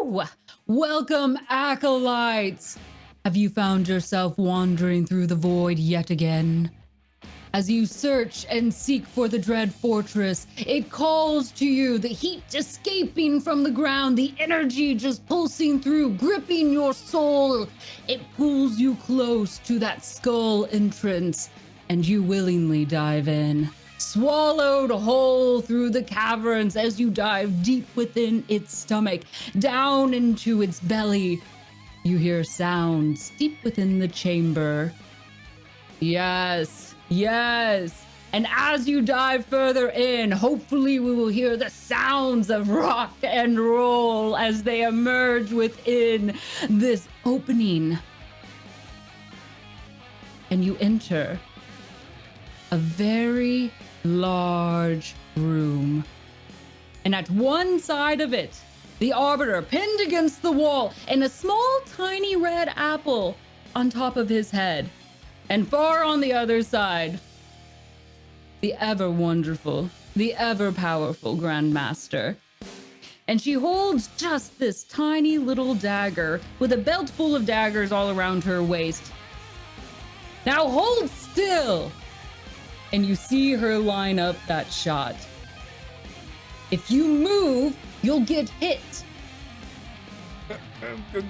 Woo! Welcome, acolytes! Have you found yourself wandering through the void yet again? As you search and seek for the dread fortress, it calls to you, the heat escaping from the ground, the energy just pulsing through, gripping your soul. It pulls you close to that skull entrance, and you willingly dive in. Swallowed whole through the caverns as you dive deep within its stomach, down into its belly. You hear sounds deep within the chamber. Yes. And as you dive further in, hopefully we will hear the sounds of rock and roll as they emerge within this opening. And you enter a very large room. And at one side of it, the Arbiter pinned against the wall and a small tiny red apple on top of his head. And far on the other side, the ever wonderful, the ever powerful Grandmaster. And she holds just this tiny little dagger with a belt full of daggers all around her waist. Now hold still! And you see her line up that shot. If you move, you'll get hit.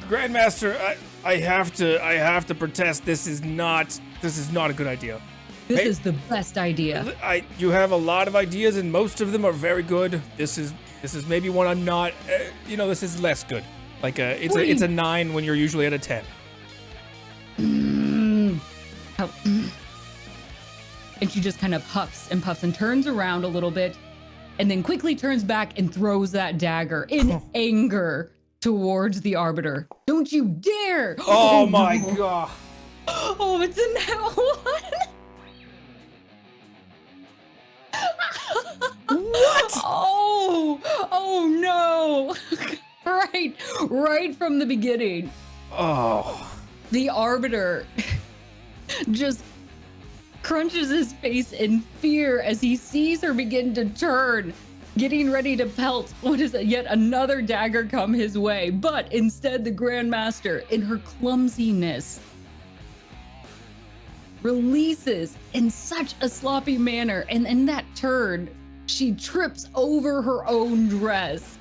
Grandmaster, I have to protest. This is not a good idea. This is the best idea. You have a lot of ideas, and most of them are very good. This is maybe one I'm not. This is less good. Like it's a 9 when you're usually at a 10. And she just kind of huffs and puffs and turns around a little bit, and then quickly turns back and throws that dagger in anger towards the Arbiter. Don't you dare! Oh my god! Oh, it's a nat one. What? Oh no! right from the beginning. Oh. The Arbiter just crunches his face in fear as he sees her begin to turn, getting ready to pelt what is yet another dagger come his way. But instead, the Grandmaster, in her clumsiness, releases in such a sloppy manner, and in that turn, she trips over her own dress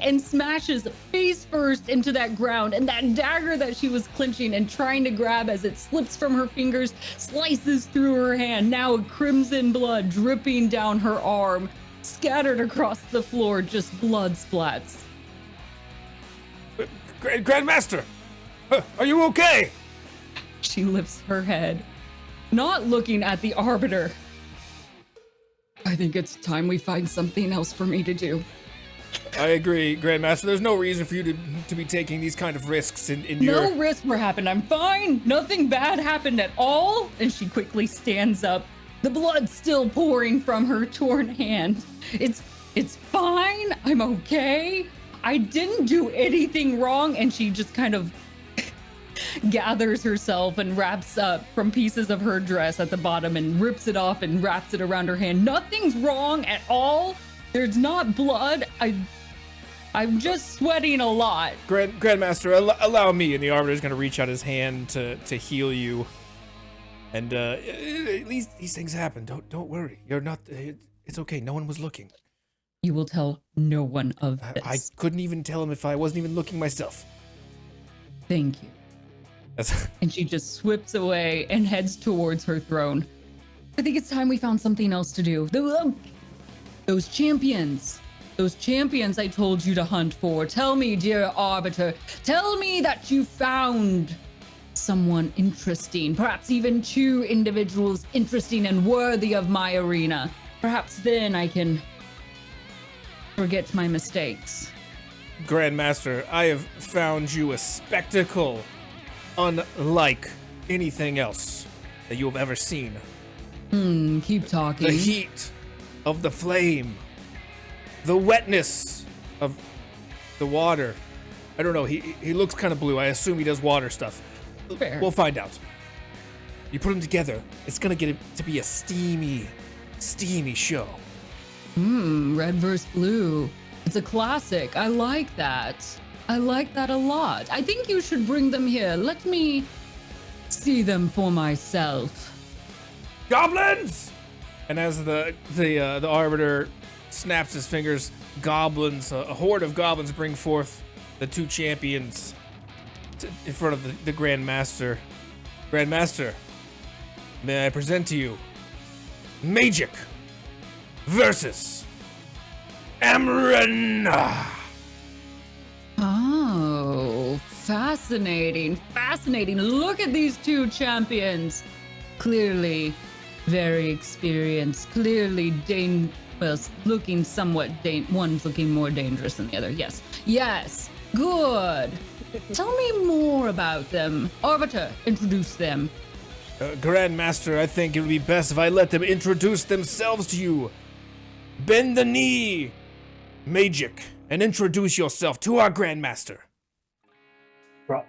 and smashes face first into that ground, and that dagger that she was clenching and trying to grab as it slips from her fingers slices through her hand, now crimson blood dripping down her arm, scattered across the floor, just blood splats. Grandmaster, are you okay? She lifts her head, not looking at the Arbiter. I think it's time we find something else for me to do. I agree, Grandmaster. There's no reason for you to be taking these kind of risks in your... No risk were happened. I'm fine. Nothing bad happened at all. And she quickly stands up, the blood still pouring from her torn hand. It's fine. I'm okay. I didn't do anything wrong. And she just kind of gathers herself and wraps up from pieces of her dress at the bottom and rips it off and wraps it around her hand. Nothing's wrong at all. There's not blood. I'm just sweating a lot. Grandmaster, allow me. And the Arbiter's going to reach out his hand to heal you. And at least these things happen. Don't worry. You're not. It's okay. No one was looking. You will tell no one of this. I couldn't even tell him if I wasn't even looking myself. Thank you. And she just swips away and heads towards her throne. I think it's time we found something else to do. Those champions I told you to hunt for. Tell me, dear Arbiter, tell me that you found someone interesting, perhaps even 2 individuals interesting and worthy of my arena. Perhaps then I can forget my mistakes. Grandmaster, I have found you a spectacle unlike anything else that you have ever seen. Keep talking. The heat of the flame, the wetness of the water. I don't know, he looks kind of blue. I assume he does water stuff. Fair. We'll find out. You put them together, it's gonna get it to be a steamy show. Red versus blue. It's a classic. I like that. I like that a lot. I think you should bring them here. Let me see them for myself. Goblins! And as the arbiter snaps his fingers, goblins, a horde of goblins bring forth the two champions in front of the Grand Master. Grand Master, may I present to you MAGEic versus Amren. Oh, fascinating. Fascinating. Look at these two champions. Clearly very experienced. Clearly looking somewhat one's looking more dangerous than the other. Yes. Yes. Good. Tell me more about them. Arbiter, introduce them. Grand Master, I think it would be best if I let them introduce themselves to you. Bend the knee, MAGEic, and introduce yourself to our Grand Master.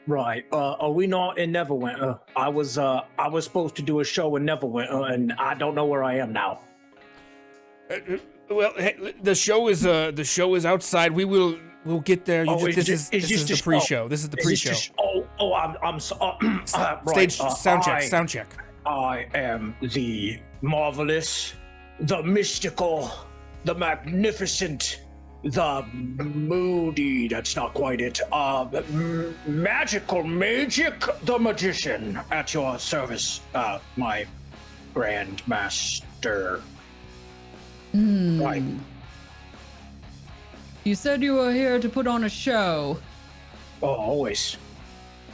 Right. Are we not in Neverwinter? I was supposed to do a show in Neverwinter, and I don't know where I am now. Well, hey, the show is outside. We'll get there. This is the pre-show. This is the pre-show. I'm so, Stage sound check. I am the marvelous, the mystical, the magnificent, the moody. That's not quite it. Magical MAGEic, the magician, at your service, my Grand Master. Right. You said you were here to put on a show. Oh, always.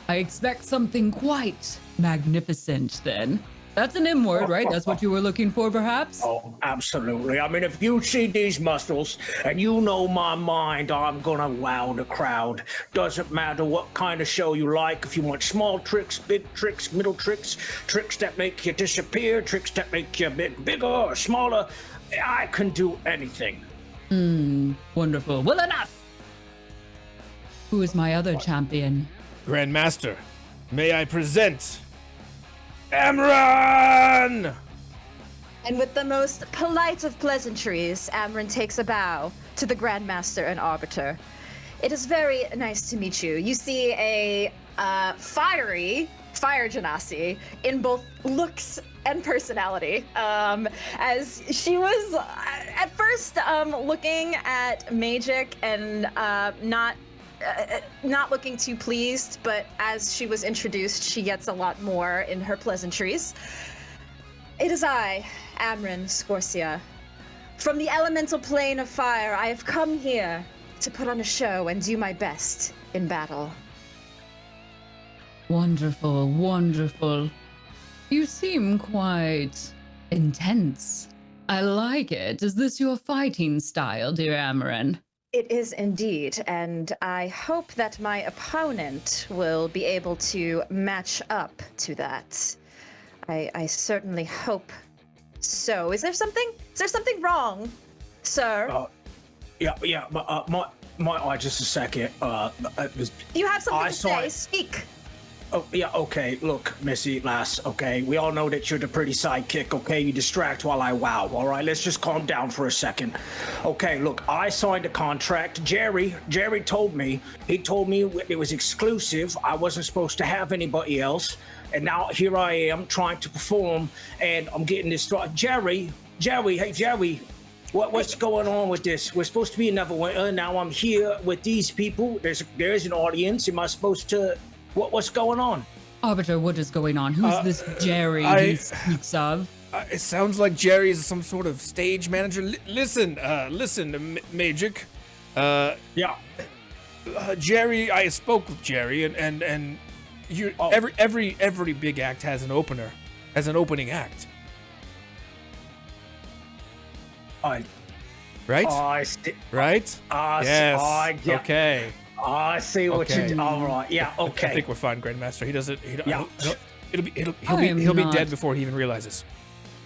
I expect something quite magnificent then. That's an M word, right? That's what you were looking for, perhaps? Oh, absolutely. I mean, if you see these muscles and you know my mind, I'm gonna wow the crowd. Doesn't matter what kind of show you like. If you want small tricks, big tricks, middle tricks, tricks that make you disappear, tricks that make you bigger or smaller, I can do anything. Wonderful. Well, enough! Who is my other champion? Grand Master, may I present Amren! And with the most polite of pleasantries, Amren takes a bow to the Grand Master and Arbiter. It is very nice to meet you. You see a fire genasi in both looks and personality. As she was at first looking at MAGEic and not looking too pleased, but as she was introduced, she gets a lot more in her pleasantries. It is I, Amren Scorsia. From the elemental plane of fire, I have come here to put on a show and do my best in battle. Wonderful, wonderful. You seem quite intense. I like it. Is this your fighting style, dear Amren? It is indeed, and I hope that my opponent will be able to match up to that. I certainly hope so. Is there something wrong, sir? Yeah, my just a second. You have something to say, saw it. speak. Oh, yeah, okay. Look, Missy, lass, okay? We all know that you're the pretty sidekick, okay? You distract while I wow, all right? Let's just calm down for a second. Okay, look, I signed a contract. Jerry told me. He told me it was exclusive. I wasn't supposed to have anybody else. And now here I am trying to perform, and I'm getting this... Jerry, hey, Jerry, what's going on with this? We're supposed to be in Neverwinter. Now I'm here with these people. There's an audience. Am I supposed to... What's going on? Arbiter, what is going on? Who's this Jerry he speaks of? It sounds like Jerry is some sort of stage manager. Listen, MAGEic. Yeah. Jerry, I spoke with Jerry, and you. Every big act has an opener, has an opening act. Right? Right. Yes. Yeah. Okay. I see what you do. All right. Yeah. Okay. I think we're fine, Grandmaster. He doesn't. Yeah. He'll be dead before he even realizes.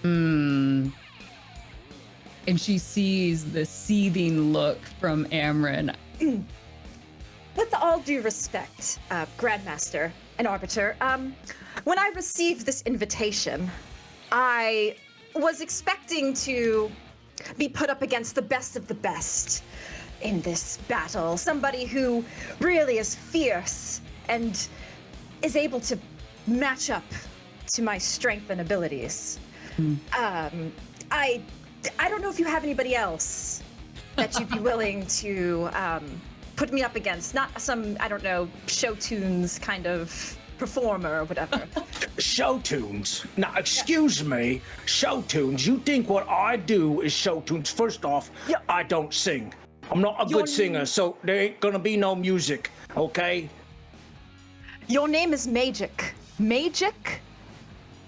And she sees the seething look from Amren. With all due respect, Grandmaster and Arbiter, when I received this invitation, I was expecting to be put up against the best of the best. in this battle. Somebody who really is fierce and is able to match up to my strength and abilities. I don't know if you have anybody else that you'd be willing to put me up against. Not some, I don't know, show tunes kind of performer or whatever. Show tunes? Now, excuse me, show tunes? You think what I do is show tunes? First off, I don't sing. I'm not a good singer, so there ain't gonna be no music, okay? Your name is MAGEic. MAGEic?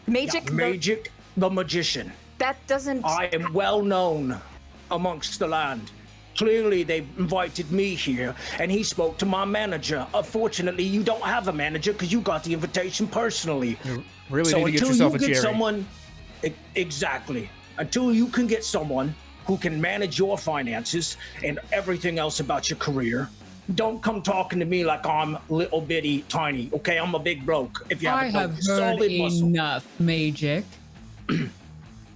MAGEic, the magician. That doesn't... I am well known amongst the land. Clearly, they invited me here, and he spoke to my manager. Unfortunately, you don't have a manager because you got the invitation personally. You really so need to get until yourself you a get Jerry. someone, exactly. Until you can get someone who can manage your finances and everything else about your career, don't come talking to me like I'm little bitty tiny. Okay, I'm a big bloke. If you I have heard heard solid muscle. enough, MAGEic.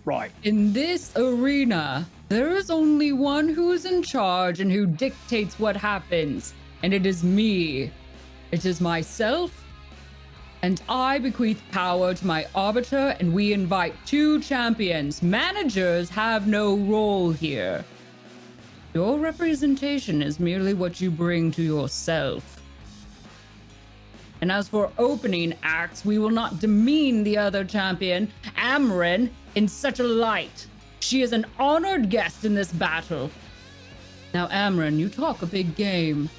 Right. In this arena, there is only one who's in charge and who dictates what happens, and it is me. It is myself, and I bequeath power to my arbiter, and we invite 2 champions. Managers have no role here. Your representation is merely what you bring to yourself. And as for opening acts, we will not demean the other champion, Amren, in such a light. She is an honored guest in this battle. Now, Amren, you talk a big game.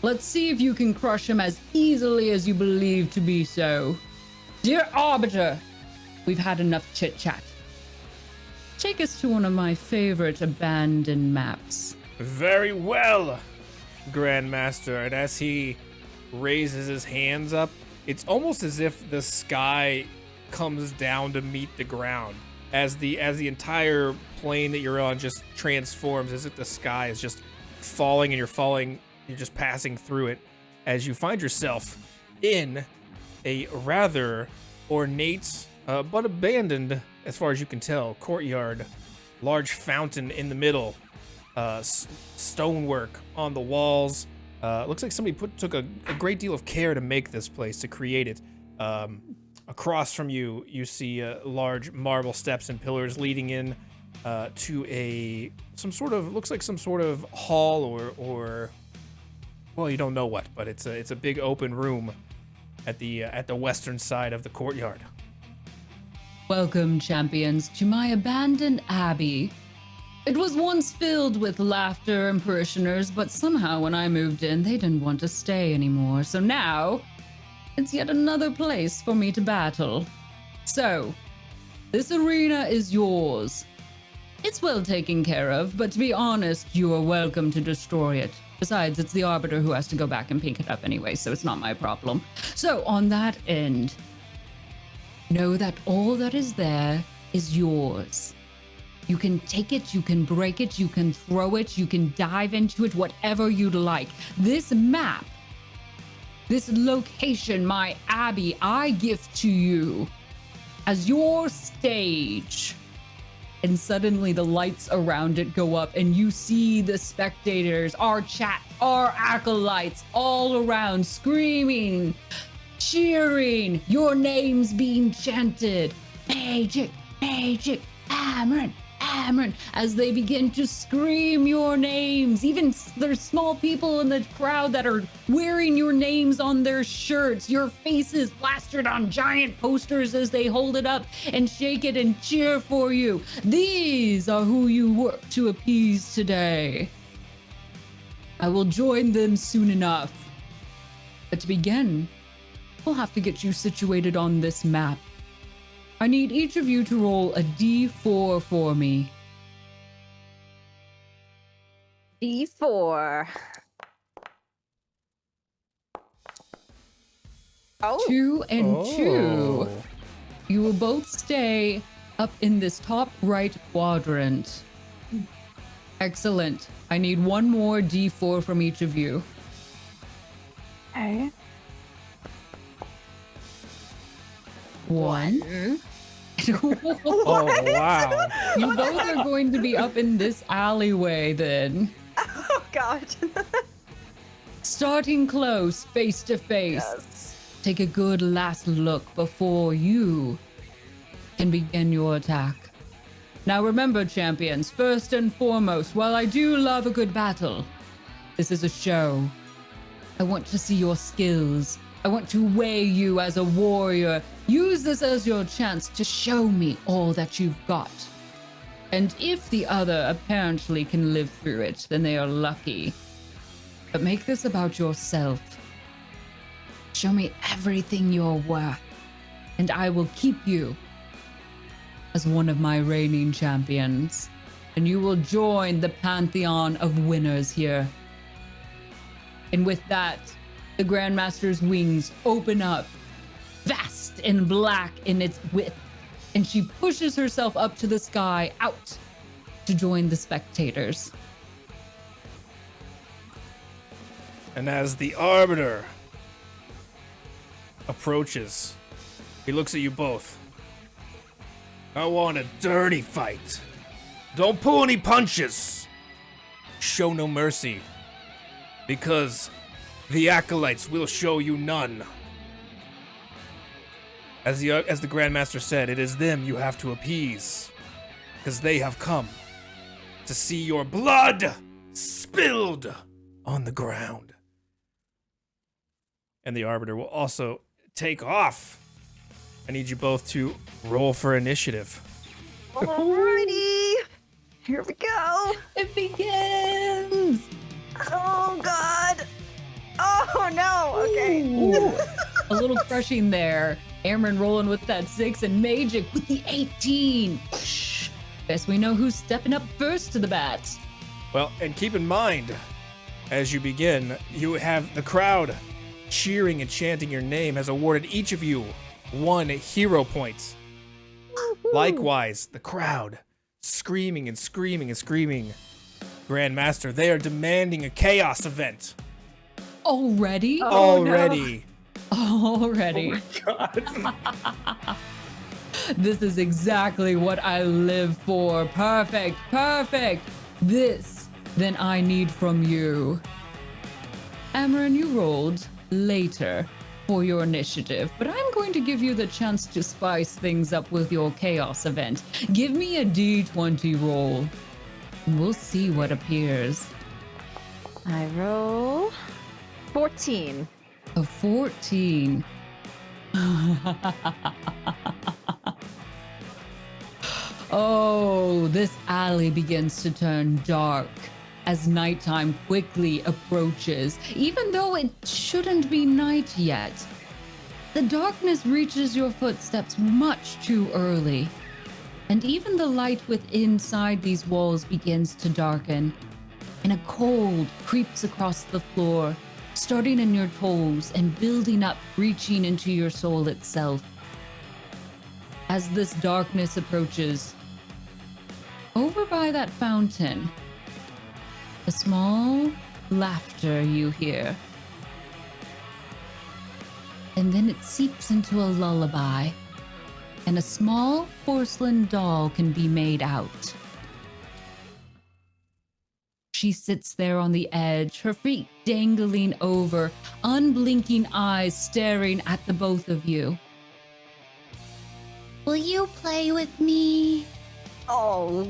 Let's see if you can crush him as easily as you believe to be so. Dear Arbiter, we've had enough chit-chat. Take us to one of my favorite abandoned maps. Very well, Grandmaster. And as he raises his hands up, it's almost as if the sky comes down to meet the ground. As the entire plane that you're on just transforms, as if the sky is just falling and you're just passing through it, as you find yourself in a rather ornate but abandoned, as far as you can tell, courtyard. Large fountain in the middle, stonework on the walls. Looks like somebody took a great deal of care to make this place, to create it. Across from you, you see large marble steps and pillars leading in to some sort of hall or well, you don't know what, but it's a big open room at the western side of the courtyard. Welcome, champions, to my abandoned abbey. It was once filled with laughter and parishioners, but somehow when I moved in, they didn't want to stay anymore. So now, it's yet another place for me to battle. So, this arena is yours. It's well taken care of, but to be honest, you are welcome to destroy it. Besides, it's the Arbiter who has to go back and pick it up anyway, so it's not my problem. So, on that end, know that all that is there is yours. You can take it, you can break it, you can throw it, you can dive into it, whatever you'd like. This map, this location, my abbey, I gift to you as your stage. And suddenly the lights around it go up and you see the spectators, our chat, our acolytes all around screaming, cheering, your names being chanted. MAGEic, MAGEic, Amren, Amren, as they begin to scream your names. Even there's small people in the crowd that are wearing your names on their shirts, your faces plastered on giant posters as they hold it up and shake it and cheer for you. These are who you work to appease today. I will join them soon enough. But to begin, we'll have to get you situated on this map. I need each of you to roll a D4 for me. D4. Oh. 2 and 2. You will both stay up in this top right quadrant. Excellent. I need one more D4 from each of you. Okay. 1. Oh, wow. You both are going to be up in this alleyway then. God. Starting close, face to face. Yes. Take a good last look before you can begin your attack. Now remember, champions, first and foremost, while I do love a good battle, this is a show. I want to see your skills. I want to weigh you as a warrior. Use this as your chance to show me all that you've got. And if the other apparently can live through it, then they are lucky. But make this about yourself. Show me everything you're worth, and I will keep you as one of my reigning champions, and you will join the pantheon of winners here. And with that, the Grandmaster's wings open up, vast and black in its width, and she pushes herself up to the sky, out to join the spectators. And as the Arbiter approaches, he looks at you both. I want a dirty fight. Don't pull any punches. Show no mercy. Because the Acolytes will show you none. As the Grandmaster said, it is them you have to appease. Because they have come to see your blood spilled on the ground. And the Arbiter will also take off. I need you both to roll for initiative. Alrighty. Here we go. It begins! Oh, God. Oh, no. Okay. Ooh. A little crushing there. Amren rolling with that 6 and MAGEic with the 18. Shh. Guess we know who's stepping up first to the bat. Well, and keep in mind, as you begin, you have the crowd cheering and chanting your name has awarded each of you 1 hero point. Likewise, the crowd screaming and screaming and screaming. Grandmaster, they are demanding a chaos event. Already? Already. Already. Oh my God. This is exactly what I live for. Perfect, perfect. This, then I need from you. Amren, you rolled later for your initiative, but I'm going to give you the chance to spice things up with your chaos event. Give me a D20 roll, and we'll see what appears. I roll 14. A 14. Oh, this alley begins to turn dark as nighttime quickly approaches, even though it shouldn't be night yet. The darkness reaches your footsteps much too early, and even the light within inside these walls begins to darken, and a cold creeps across the floor, starting in your toes and building up, reaching into your soul itself. As this darkness approaches, over by that fountain, a small laughter you hear. And then it seeps into a lullaby, and a small porcelain doll can be made out. She sits there on the edge, her feet dangling over, unblinking eyes staring at the both of you. Will you play with me? Oh,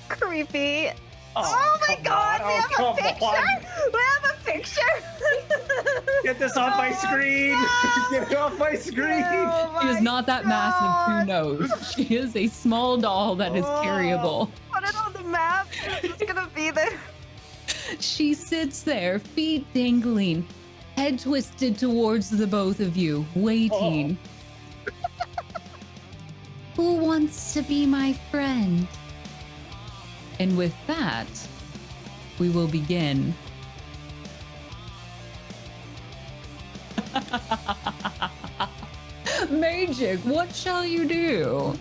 creepy. Oh my come God, on. we Oh, have a come picture? on. We have a picture? Get this off my Oh, screen. no. Get it off my screen. Oh She is my not that massive, who God. knows? She is a small doll that is Oh. carryable. Put it on the map. It's gonna be there. She sits there, feet dangling, head twisted towards the both of you, waiting. Who wants to be my friend? And with that, we will begin. MAGEic, what shall you do?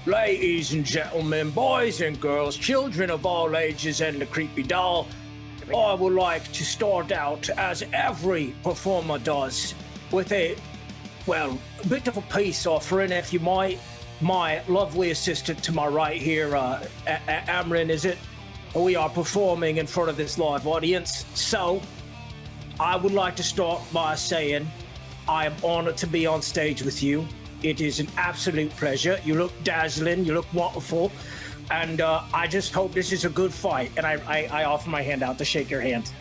Ladies and gentlemen, boys and girls, children of all ages, and the creepy doll, I would like to start out, as every performer does, with a bit of a peace offering, if you might. my lovely assistant to my right here, Amren, is it? We are performing in front of this live audience. So, I would like to start by saying I am honored to be on stage with you. It is an absolute pleasure. You look dazzling, you look wonderful, and I just hope this is a good fight. And I offer my hand out to shake your hand.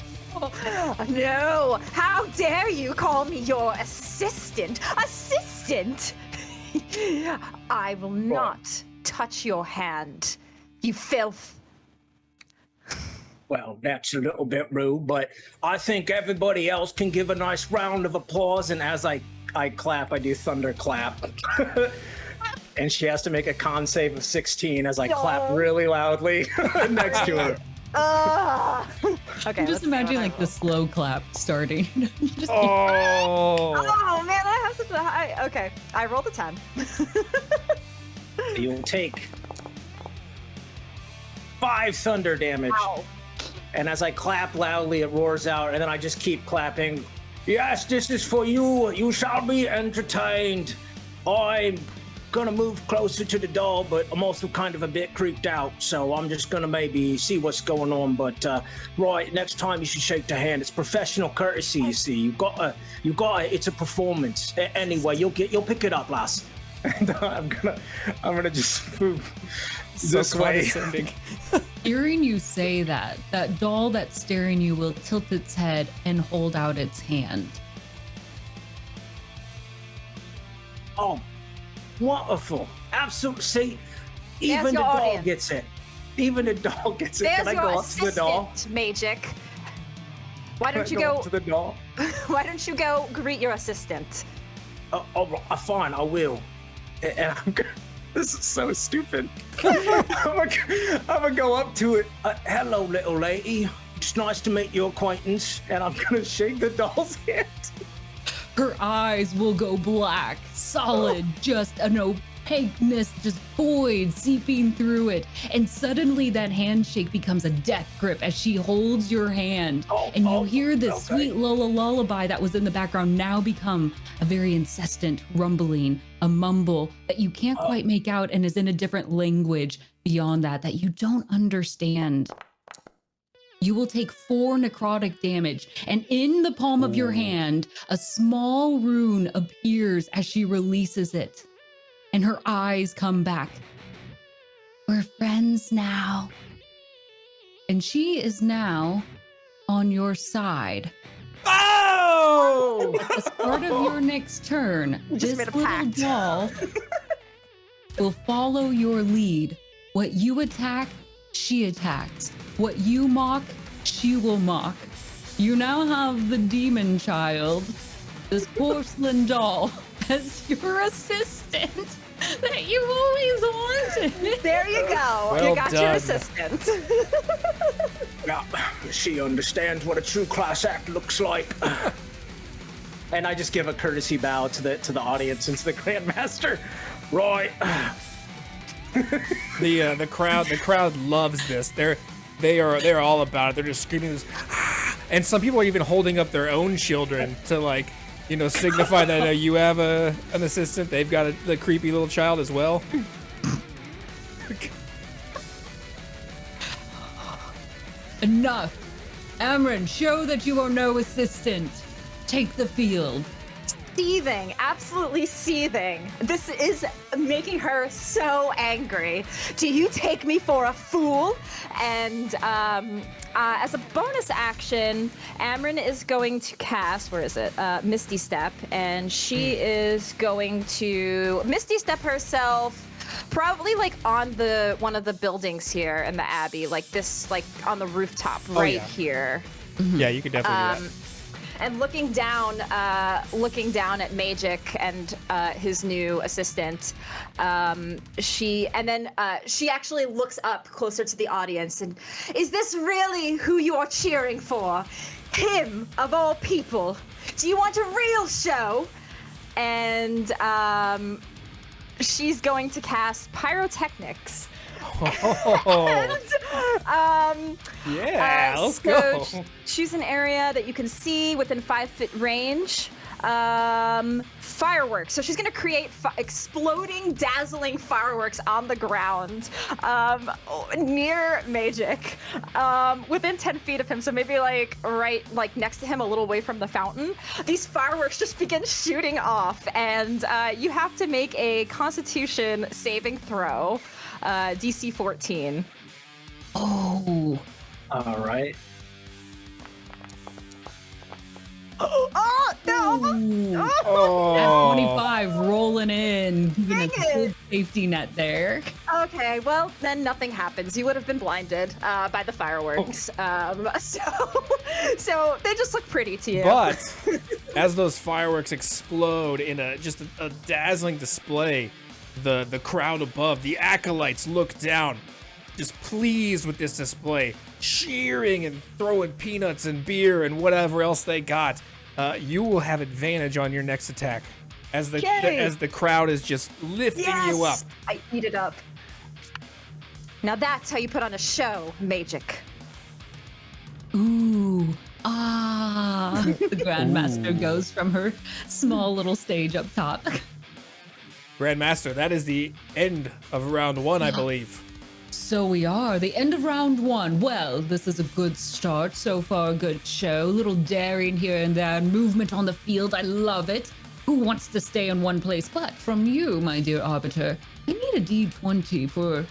No! How dare you call me your assistant? Assistant! I will not touch your hand, you filth. Well, that's a little bit rude, but I think everybody else can give a nice round of applause. And as I clap, I do thunder clap. And she has to make a con save of 16 as I clap really loudly next to her. Okay. Just imagine like the slow clap starting. Just Oh man, I have such a high. Okay, I rolled a 10. You'll take 5 thunder damage. Ow. And as I clap loudly, it roars out, and then I just keep clapping. Yes, this is for you. You shall be entertained. I'm gonna move closer to the doll, but I'm also kind of a bit creeped out, so I'm just gonna maybe see what's going on. But right, next time you should shake the hand. It's professional courtesy, you see. You gotta. It's a performance. Anyway, you'll pick it up, lass. And I'm gonna just move this way. Hearing you say that doll that's staring you will tilt its head and hold out its hand. Oh, wonderful. Absolutely. See, even the your doll audience. gets it. Even the doll gets it. There's Can I your go up to the doll? assistant, MAGEic. Why don't you Can I go? up to the doll? Why don't you go greet your assistant? Fine, I will. And I'm gonna, this is so stupid. I'm gonna go up to it. Hello, little lady. It's nice to make your acquaintance. And I'm gonna shake the doll's hand. Her eyes will go black, solid, just an opaqueness, just void seeping through it. And suddenly that handshake becomes a death grip as she holds your hand. And you hear this sweet lullaby that was in the background now become a very incessant rumbling, a mumble that you can't quite make out and is in a different language beyond that you don't understand. You will take 4 necrotic damage, and in the palm of your hand, a small rune appears as she releases it, and her eyes come back. We're friends now. And she is now on your side. Oh! As part of your next turn, just this made a little pact. doll will follow your lead. What you attack, she attacks. What you mock, she will mock. You now have the demon child, this porcelain doll, as your assistant that you always wanted. There you go. Well you got your done. assistant. Yeah, she understands what a true class act looks like. And I just give a courtesy bow to the audience and to the Grandmaster. Right. The crowd loves this. They're all about it. They're just screaming this, and some people are even holding up their own children to signify that you have an assistant. They've got the creepy little child as well. Enough. Amren, show that you are no assistant. Take the field. Seething, absolutely seething. This is making her so angry. Do you take me for a fool? And as a bonus action, Amren is going to cast, where is it? Misty Step, and she is going to Misty Step herself. Probably on one of the buildings here in the Abbey, like on the rooftop right here. Yeah, you could definitely do that. And looking down at MAGEic and his new assistant, she actually looks up closer to the audience and, is this really who you are cheering for? Him, of all people. Do you want a real show? And she's going to cast Pyrotechnics. Yeah, let's go. Choose an area that you can see within 5-foot range. fireworks. So she's gonna create exploding, dazzling fireworks on the ground near MAGEic, within 10 feet of him. So maybe like right like next to him, a little away from the fountain. These fireworks just begin shooting off, and you have to make a Constitution saving throw, DC 14. Oh. All right. Oh no! Oh. 25 rolling in, giving Dang us a good it. safety net there. Okay, well then nothing happens. You would have been blinded by the fireworks. So they just look pretty to you. But as those fireworks explode in a dazzling display, the crowd above, the acolytes look down, just pleased with this display, cheering and throwing peanuts and beer and whatever else they got. You will have advantage on your next attack as the crowd is just lifting you up. I eat it up. Now that's how you put on a show, MAGEic. Ooh. Ah. The Grandmaster goes from her small little stage up top. Grandmaster, that is the end of round 1, I believe. So we are. The end of round 1. Well, this is a good start. So far, a good show. Little daring here and there. Movement on the field. I love it. Who wants to stay in one place? But from you, my dear Arbiter, I need a D20 for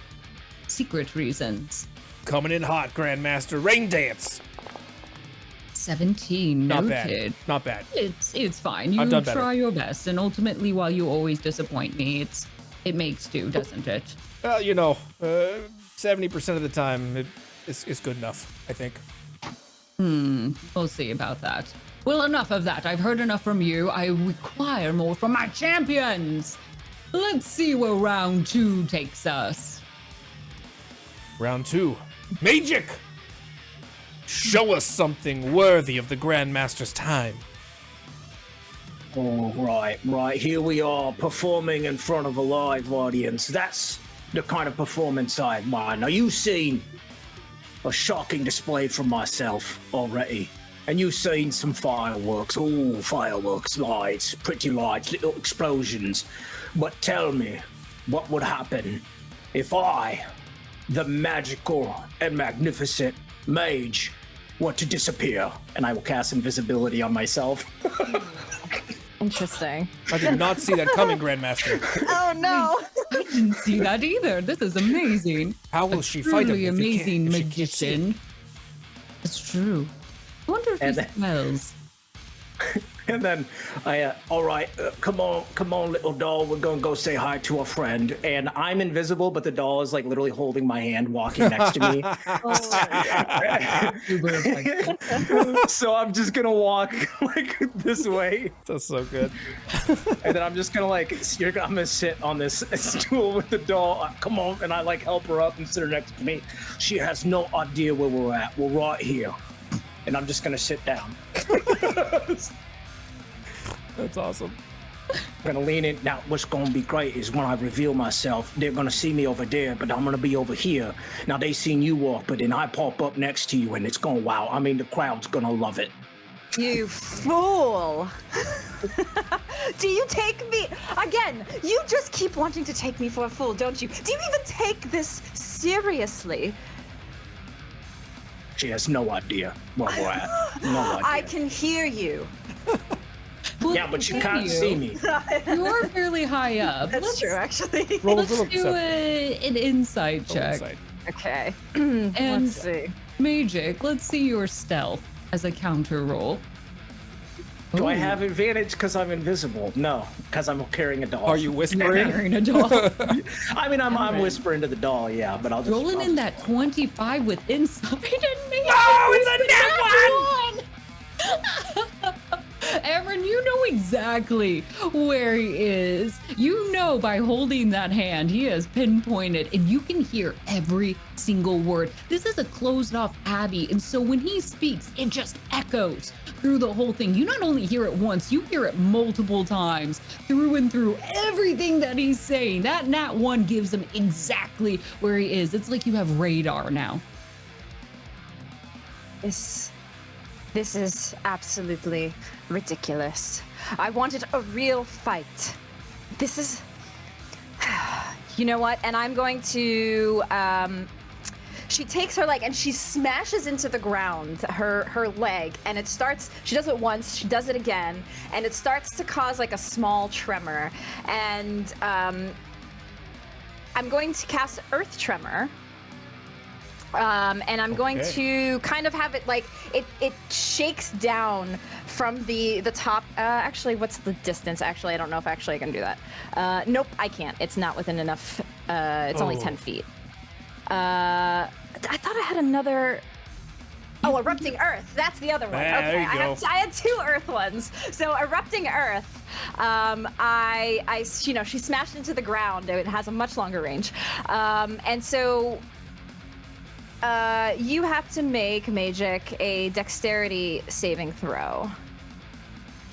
secret reasons. Coming in hot, Grandmaster. Rain dance. 17. Not Noted. bad. Not bad. It's fine. I've You done better. try your best, and ultimately, while you always disappoint me, it makes do, doesn't it? Well, 70% of the time, it's good enough, I think. We'll see about that. Well, enough of that. I've heard enough from you. I require more from my champions. Let's see where round 2 takes us. Round 2. MAGEic! Show us something worthy of the Grandmaster's time. Oh, right. Here we are performing in front of a live audience. That's the kind of performance I admire. Now, you've seen a shocking display from myself already. And you've seen some fireworks. Oh, fireworks, lights, pretty lights, little explosions. But tell me, what would happen if I, the magical and magnificent mage, were to disappear? And I will cast invisibility on myself. Interesting. I did not see that coming, Grandmaster. Oh no! I didn't see that either. This is amazing. How will she fight him Truly if he amazing can't- if she can't see him? magician. It's true. I wonder if he And then- smells. And then all right, come on, little doll. We're gonna go say hi to a friend. And I'm invisible, but the doll is like literally holding my hand, walking next to me. Super effective. So I'm just gonna walk like this way, That's so good. and then I'm just gonna I'm gonna sit on this stool with the doll. Come on, and I like help her up and sit her next to me. She has no idea where we're at. We're right here, and I'm just gonna sit down. That's awesome. I'm gonna lean in. Now, what's gonna be great is when I reveal myself, they're gonna see me over there, but I'm gonna be over here. Now, they seen you walk, but then I pop up next to you, and it's gonna wow. I mean, the crowd's gonna love it. You fool! Do you take me again? You just keep wanting to take me for a fool, don't you? Do you even take this seriously? She has no idea where we're at. No idea. I can hear you. Well, Yeah, but you thank can't you. see me. You are fairly high up. That's true, actually. Roll a Let's little do an insight check. Inside. Okay. And Let's see. MAGEic, let's see your stealth as a counter roll. Do I Ooh. have advantage because I'm invisible? No, because I'm carrying a doll. Are you whispering? Carrying a doll. I mean, I'm whispering to the doll, yeah, but I'll just... Rolling in that 25 with insight and MAGEic. No, it's a net one! Amren, you know exactly where he is. You know by holding that hand, he has pinpointed, and you can hear every single word. This is a closed off abbey, and so when he speaks, it just echoes through the whole thing. You not only hear it once, you hear it multiple times through and through everything that he's saying. That nat 1 gives him exactly where he is. It's like you have radar now. This This is absolutely ridiculous. I wanted a real fight. This is... You know what? And I'm going to... She takes her leg and she smashes into the ground, her leg, and it starts... She does it once, she does it again, and it starts to cause like a small tremor. And I'm going to cast Earth Tremor. And I'm going to kind of have it like it shakes down from the top. Actually, what's the distance? Actually, I don't know if actually I can do that. Nope, I can't. It's not within enough. It's only 10 feet. I thought I had another. Oh, Erupting Earth. That's the other one. There Okay, you go. I had 2 Earth ones. So Erupting Earth, she smashed into the ground. It has a much longer range, and so. You have to make MAGEic a dexterity saving throw.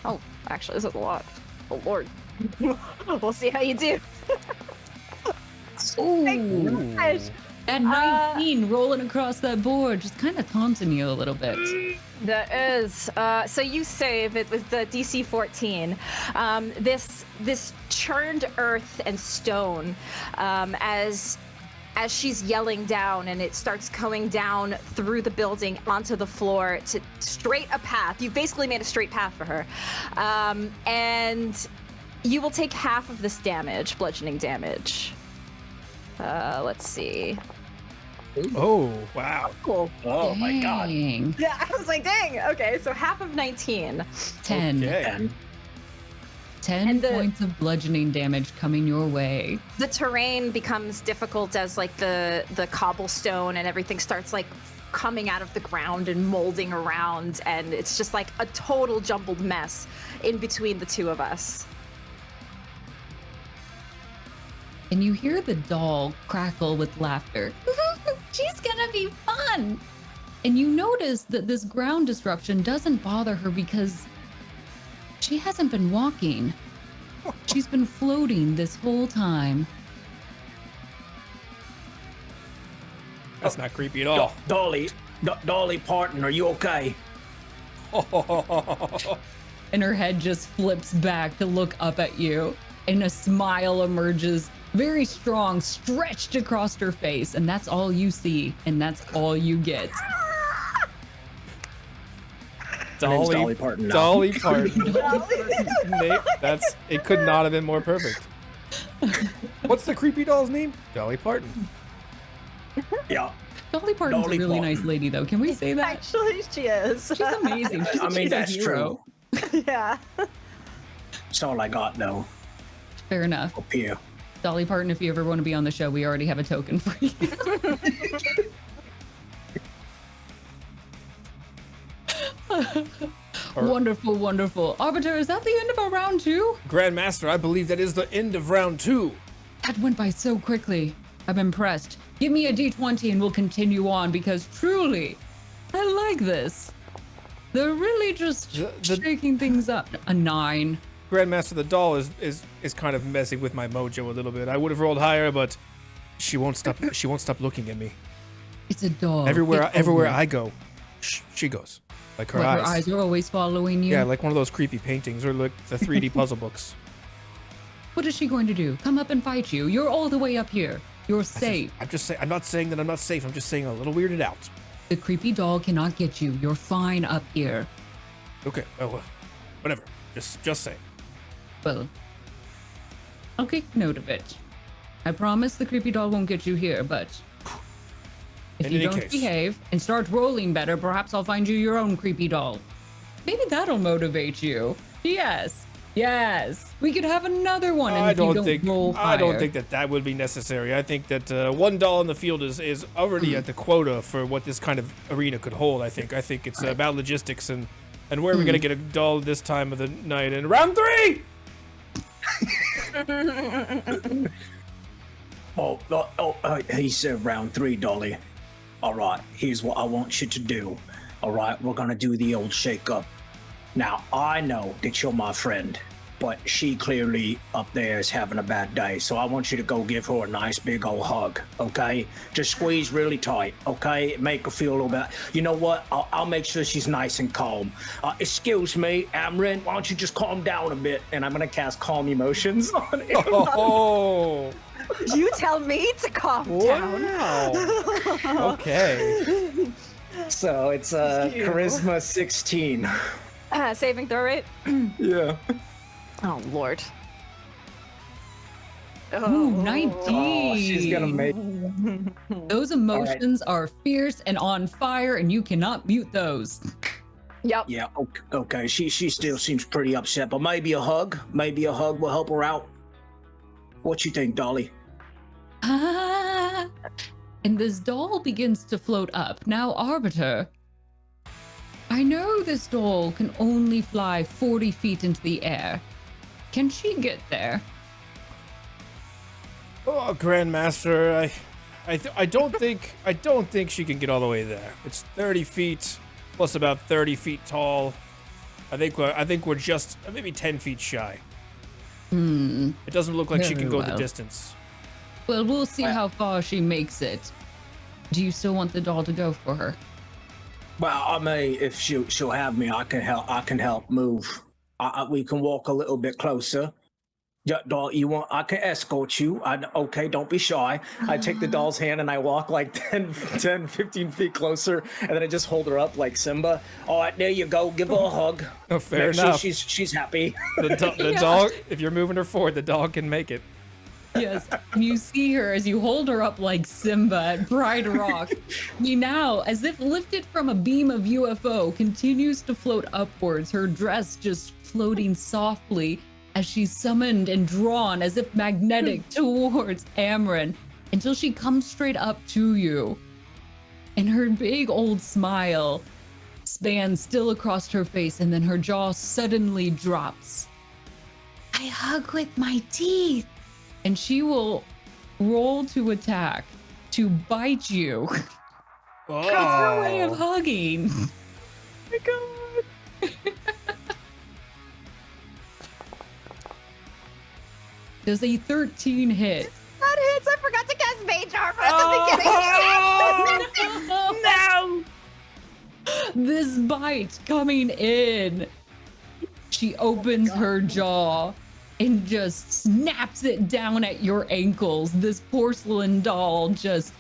Oh, actually, this is a lot. Oh, Lord. We'll see how you do. Ooh. Gosh. At 19, rolling across that board, just kind of taunting you a little bit. That is. So you save. It was the DC 14. This churned earth and stone, as she's yelling down, and it starts going down through the building onto the floor to straight a path. You've basically made a straight path for her. And you will take half of this damage, bludgeoning damage. Let's see. Oh, wow. Cool. Oh my god. Dang. Yeah, I was like, dang. Okay, so half of 19. 10. Okay. 10 And points of bludgeoning damage coming your way. The terrain becomes difficult as like the cobblestone and everything starts like coming out of the ground and molding around, and it's just like a total jumbled mess in between the two of us. And you hear the doll crackle with laughter. She's gonna be fun! And you notice that this ground disruption doesn't bother her because she hasn't been walking. She's been floating this whole time. That's not creepy at all. Dolly Parton, are you okay? And her head just flips back to look up at you, and a smile emerges, very strong, stretched across her face, and that's all you see, and that's all you get. name's Dolly Parton now. Dolly Parton. Nate, it could not have been more perfect. What's the creepy doll's name? Dolly Parton. Yeah. Dolly Parton's Dolly a really Parton. nice lady, though. Can we say that? Actually, she is. She's amazing. She's, I mean, she's a that's hero. true. Yeah. That's all I got, though. Fair enough. Up here. Dolly Parton, if you ever want to be on the show, we already have a token for you. Wonderful, wonderful. Arbiter, is that the end of our round 2? Grandmaster, I believe that is the end of round 2. That went by so quickly. I'm impressed. Give me a D20 and we'll continue on, because truly, I like this. They're really just shaking things up. A 9. Grandmaster, the doll is kind of messing with my mojo a little bit. I would have rolled higher, but she won't stop. She won't stop looking at me. It's a dog. Everywhere It's over. I go, she goes. Like her What, eyes. her eyes are always following you? Yeah, like one of those creepy paintings or like the 3D puzzle books. What is she going to do? Come up and fight you? You're all the way up here. You're safe. I'm just saying. I'm not saying that I'm not safe. I'm just saying a little weirded out. The creepy doll cannot get you. You're fine up here. Okay. Well, whatever. Just saying. Well, I'll take note of it. I promise the creepy doll won't get you here, but if In you any don't case. behave and start rolling better, perhaps I'll find you your own creepy doll. Maybe that'll motivate you. Yes. Yes. We could have another one. And I if you don't think. roll I don't higher- think that would be necessary. I think that one doll in the field is already at the quota for what this kind of arena could hold. I think it's about logistics and where are we gonna get a doll this time of the night in round 3. He said round 3, Dolly. All right, here's what I want you to do. All right, we're gonna do the old shake-up. Now, I know that you're my friend, but she clearly up there is having a bad day. So I want you to go give her a nice big old hug, okay? Just squeeze really tight, okay? Make her feel a little bit. You know what? I'll make sure she's nice and calm. Excuse me, Amren, why don't you just calm down a bit? And I'm gonna cast Calm Emotions on him. Oh, You tell me to calm down. wow. Okay. So it's Charisma 16. Saving throw rate? Yeah. Oh, Lord. Ooh, 19. Oh, she's gonna make. Those emotions are fierce and on fire, and you cannot mute those. Yep. Yeah. Okay. She still seems pretty upset, but maybe a hug will help her out. What you think, Dolly? Ah. And this doll begins to float up. Now, Arbiter, I know this doll can only fly 40 feet into the air. Can she get there? Oh, Grandmaster, I don't think she can get all the way there. It's 30 feet plus about 30 feet tall. I think we're just maybe 10 feet shy. It doesn't look like she can go the distance. Well, we'll see how far she makes it. Do you still want the doll to go for her? Well, I may, if she'll have me, I can help move. We can walk a little bit closer. Yeah, doll, I can escort you. Okay, don't be shy. I take the doll's hand and I walk like 10, 15 feet closer, and then I just hold her up like Simba. All right, there you go. Give her a hug. Oh, fair Make sure enough. she's happy. The dog, if you're moving her forward, the dog can make it. Yes, and you see her as you hold her up like Simba at Pride Rock. He now, as if lifted from a beam of UFO, continues to float upwards, her dress just floating softly as she's summoned and drawn as if magnetic towards Amren until she comes straight up to you. And her big old smile spans still across her face, and then her jaw suddenly drops. I hug with my teeth. And she will roll to attack, to bite you. Oh. That's her way of hugging. Oh my God. Does a 13 hit? That hits. I forgot to cast Mage Armor at the beginning. No! This bite coming in. She opens her jaw and just snaps it down at your ankles. This porcelain doll just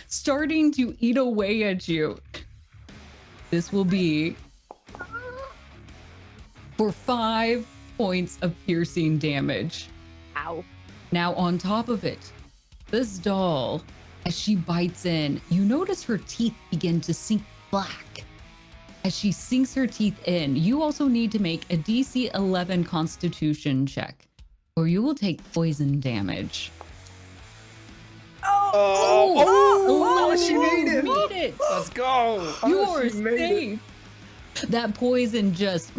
starting to eat away at you. This will be for 5 points of piercing damage. Ow. Now, on top of it, this doll, as she bites in, you notice her teeth begin to sink black. As she sinks her teeth in, you also need to make a DC 11 Constitution check, or you will take poison damage. She made it. Made it. Let's go. You're she made safe. That poison just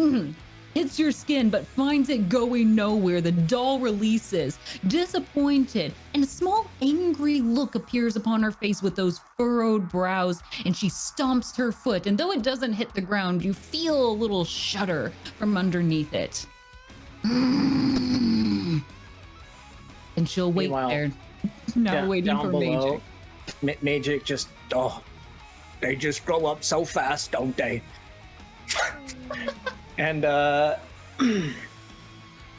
hits your skin, but finds it going nowhere. The doll releases, disappointed, and a small angry look appears upon her face with those furrowed brows, and she stomps her foot. And though it doesn't hit the ground, you feel a little shudder from underneath it. And she'll wait Meanwhile, there, now waiting down for below, MAGEic. MAGEic just, they just grow up so fast, don't they? And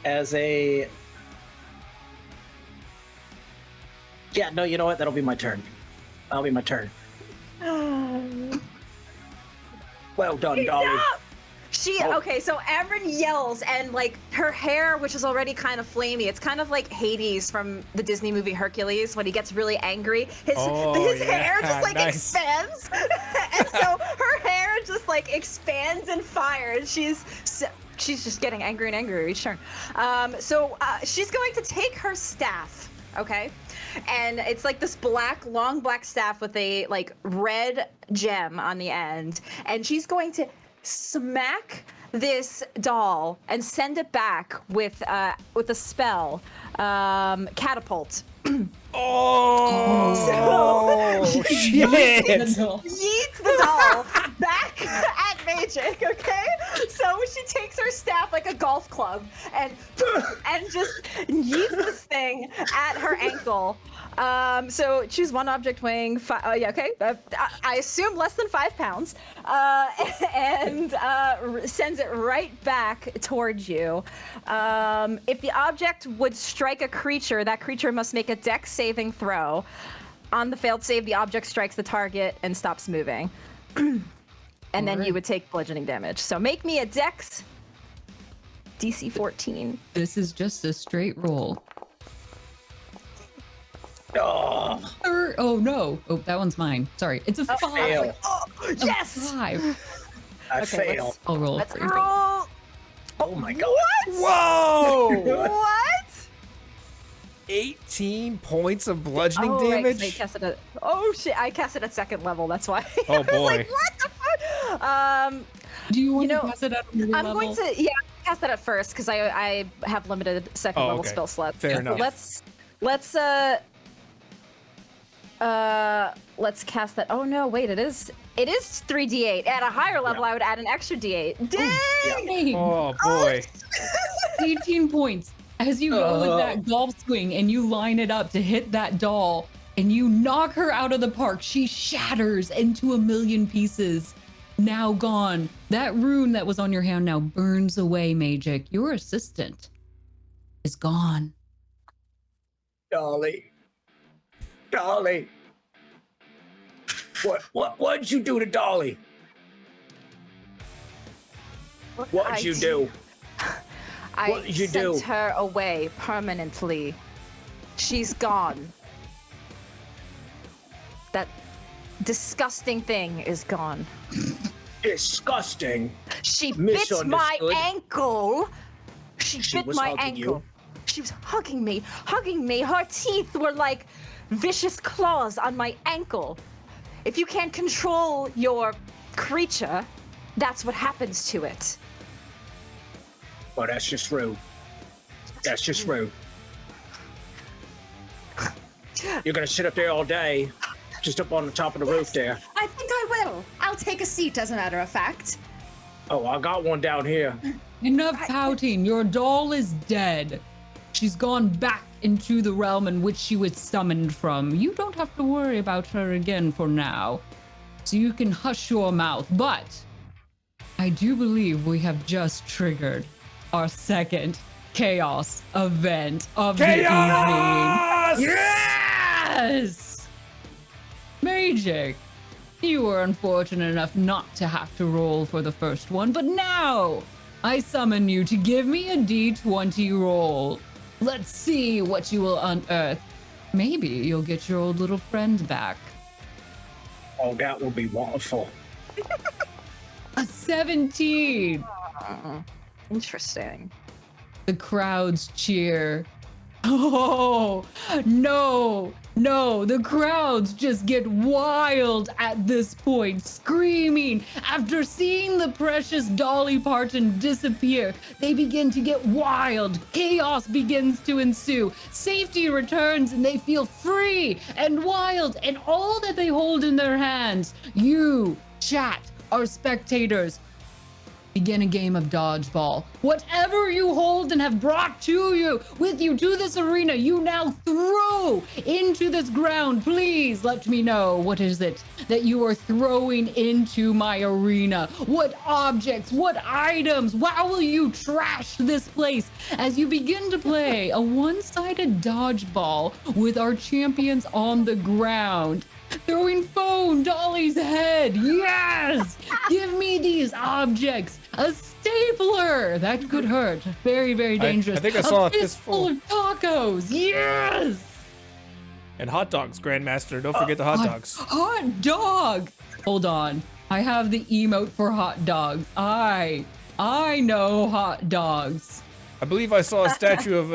as a, yeah, no, you know what? That'll be my turn. That'll be my turn. Well done, Dolly. Okay, so Amren yells, and like her hair, which is already kind of flamey, it's kind of like Hades from the Disney movie Hercules when he gets really angry. His hair just like expands, and so her hair just like expands in fire, and she's just getting angrier and angrier each turn. So she's going to take her staff, okay? And it's like this long black staff with a like red gem on the end, and she's going to smack this doll and send it back with a spell, catapult. Oh, shit! Yeet the doll back at MAGEic, okay? So she takes her staff like a golf club and just yeets this thing at her ankle. So choose one object weighing I assume less than 5 pounds, and sends it right back towards you. If the object would strike a creature, that creature must make a dex saving throw. On the failed save, the object strikes the target and stops moving. And then you would take bludgeoning damage. So make me a dex DC 14. This is just a straight roll. Oh, Oh no! Oh, that one's mine. Sorry, it's a 5. fail. Yes! 5. I Okay, fail. I'll roll. Let's for you. roll. Oh my god. What? Whoa! What? 18 points of bludgeoning Oh, right, 'cause damage. they cast it at, oh shit! I cast it at 2nd level. That's why. Oh, I was boy. like, what the fuck? Do you want You know, to pass it out on your I'm level? going to cast that at first because I have limited 2nd Oh, level okay. spell slots. Fair enough. Let's cast that. Oh no, wait, it is 3d8. At a higher level, I would add an extra d8. Dang! Dang. Oh boy. 18 points. As you go with that golf swing and you line it up to hit that doll and you knock her out of the park, she shatters into a million pieces. Now gone. That rune that was on your hand now burns away, MAGEic. Your assistant is gone. Dolly. What'd you do to Dolly? What'd you do? I What did you sent do? her away permanently. She's gone. That disgusting thing is gone. Disgusting. She bit my Misunderstood. ankle. She bit was my hugging ankle. She was hugging me. Her teeth were like vicious claws on my ankle. If you can't control your creature, that's what happens to it. Oh, that's just rude. That's just rude. You're gonna sit up there all day, just up on the top of the roof there. I think I will. I'll take a seat, as a matter of fact. Oh, I got one down here. Enough pouting. Your doll is dead. She's gone back into the realm in which she was summoned from. You don't have to worry about her again for now. So you can hush your mouth. But I do believe we have just triggered our second chaos event of the evening. Chaos! Yes! MAGEic, you were unfortunate enough not to have to roll for the first one, but now I summon you to give me a D20 roll. Let's see what you will unearth. Maybe you'll get your old little friend back. Oh, that will be wonderful. A 17. Interesting. The crowds cheer. Oh, no, the crowds just get wild at this point, screaming. After seeing the precious Dolly Parton disappear, they begin to get wild. Chaos begins to ensue. Safety returns and they feel free and wild, and all that they hold in their hands, you, chat, our spectators, begin a game of dodgeball. Whatever you hold and have brought with you to this arena, you now throw into this ground. Please let me know, what is it that you are throwing into my arena? What objects, what items? How will you trash this place as you begin to play a one-sided dodgeball with our champions on the ground? Throwing phone, Dolly's head. Yes! Give me these objects. A stapler. That could hurt. Very, very dangerous. I think I saw a fistful of tacos. Yes! And hot dogs, Grandmaster. Don't forget the hot dogs. Hot dog. Hold on. I have the emote for hot dogs. I know hot dogs. I believe I saw a statue of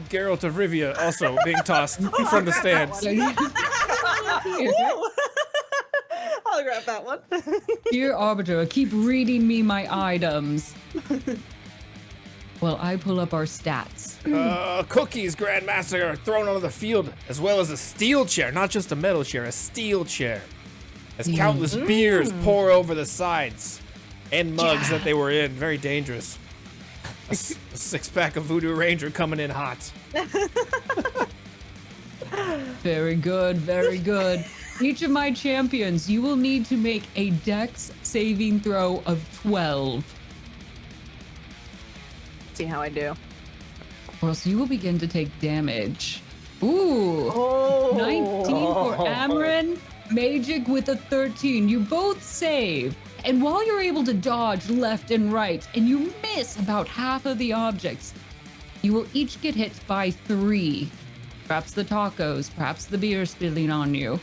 Geralt of Rivia also being tossed from the stands. I'll grab that one. Dear Arbiter, keep reading me my items. While I pull up our stats. Cookies, Grandmaster, are thrown onto the field, as well as a steel chair, not just a metal chair, a steel chair. As countless beers pour over the sides and mugs that they were in. Very dangerous. A six-pack of Voodoo Ranger coming in hot. Very good, very good. Each of my champions, you will need to make a dex saving throw of 12. See how I do. Or else you will begin to take damage. Ooh. 19 for Amren. MAGEic with a 13. You both save. And while you're able to dodge left and right, and you miss about half of the objects, you will each get hit by 3. Perhaps the tacos, perhaps the beer spilling on you.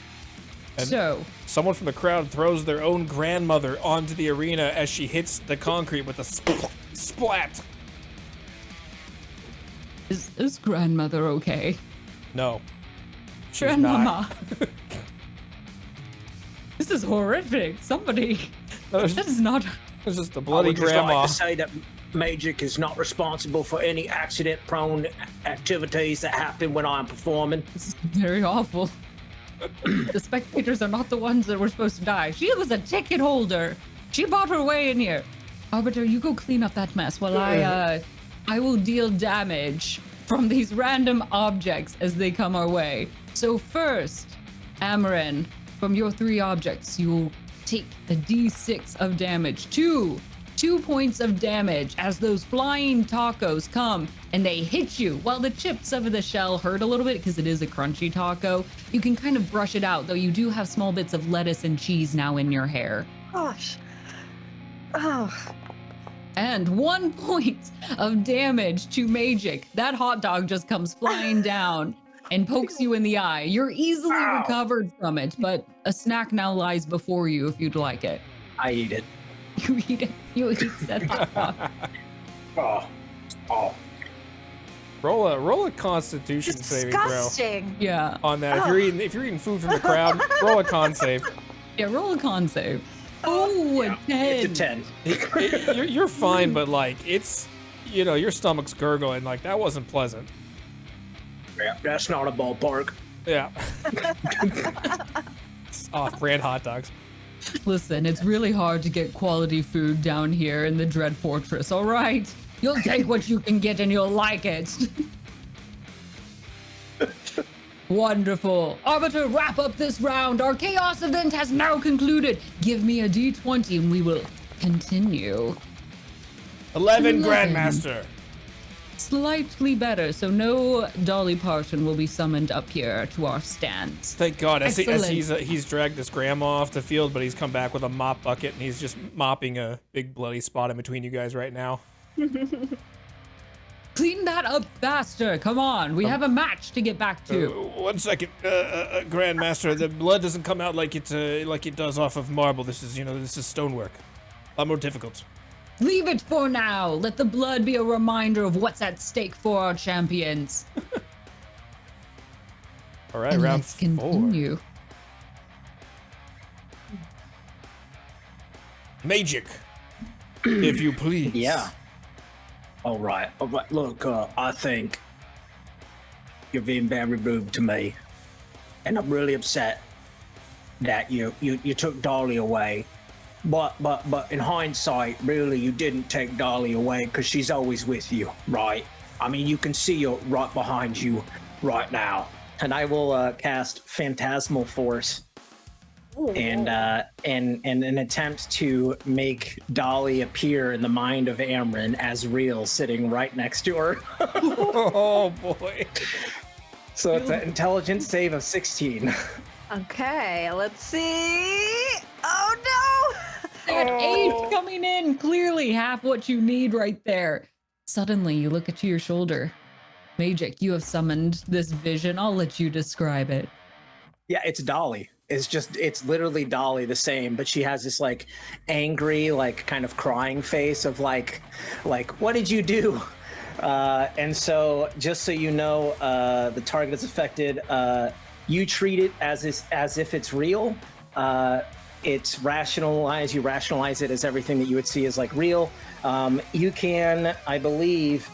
And so, someone from the crowd throws their own grandmother onto the arena as she hits the concrete with a splat. is grandmother okay? No. She's Grandmama. not. This is horrific. Somebody. That is not. It's just a I bloody would just grandma. like to say that MAGEic is not responsible for any accident-prone activities that happen when I'm performing. This is very awful. The spectators are not the ones that were supposed to die. She was a ticket holder. She bought her way in here. Arbiter, you go clean up that mess while I will deal damage from these random objects as they come our way. So first, Amren, from your 3 objects, you'll take a d6 of damage. 2 points of damage as those flying tacos come and they hit you. While the chips of the shell hurt a little bit because it is a crunchy taco, you can kind of brush it out, though you do have small bits of lettuce and cheese now in your hair. Gosh. Oh. And 1 point of damage to MAGEic. That hot dog just comes flying down and pokes you in the eye. You're easily recovered from it, but a snack now lies before you if you'd like it. I eat it. You eat it. You eat that hot dog. Oh. Roll a Constitution saving throw Disgusting. Yeah. on that. If you're eating food from the crowd, roll a con save. Yeah, roll a con save. Oh, a 10. It's a 10. You're fine, but like it's, your stomach's gurgling. Like that wasn't pleasant. Yeah, that's not a ballpark. Yeah. Off-brand hot dogs. Listen, it's really hard to get quality food down here in the Dread Fortress, all right? You'll take what you can get and you'll like it. Wonderful. Arbiter, wrap up this round. Our chaos event has now concluded. Give me a d20 and we will continue. 11, Grandmaster. Slightly better, so no Dolly Parton will be summoned up here to our stands. Thank God. As Excellent. he's dragged his grandma off the field, but he's come back with a mop bucket and he's just mopping a big bloody spot in between you guys right now. Clean that up faster. Come on. We have a match to get back to. 1 second, Grandmaster. The blood doesn't come out like it does off of marble. This is stonework. A lot more difficult. Leave it for now. Let the blood be a reminder of what's at stake for our champions. All right, And round let's 4. continue. MAGEic, if you please. Yeah. All right. Look, I think you're being very rude to me, and I'm really upset that you took Dolly away. But in hindsight, really, you didn't take Dolly away because she's always with you, right? I mean, you can see her right behind you right now. And I will cast Phantasmal Force and in an attempt to make Dolly appear in the mind of Amren as real, sitting right next to her. Oh boy. So it's an intelligence save of 16. Okay, let's see. Oh no! That 8 coming in, clearly half what you need right there. Suddenly, you look to your shoulder. MAGEic, you have summoned this vision. I'll let you describe it. Yeah, it's Dolly. It's literally Dolly the same, but she has this like angry, like kind of crying face of like, what did you do? And so just so you know, the target is affected. You treat it as if it's real. it's rationalized. You rationalize it as everything that you would see as like real. You can, I believe,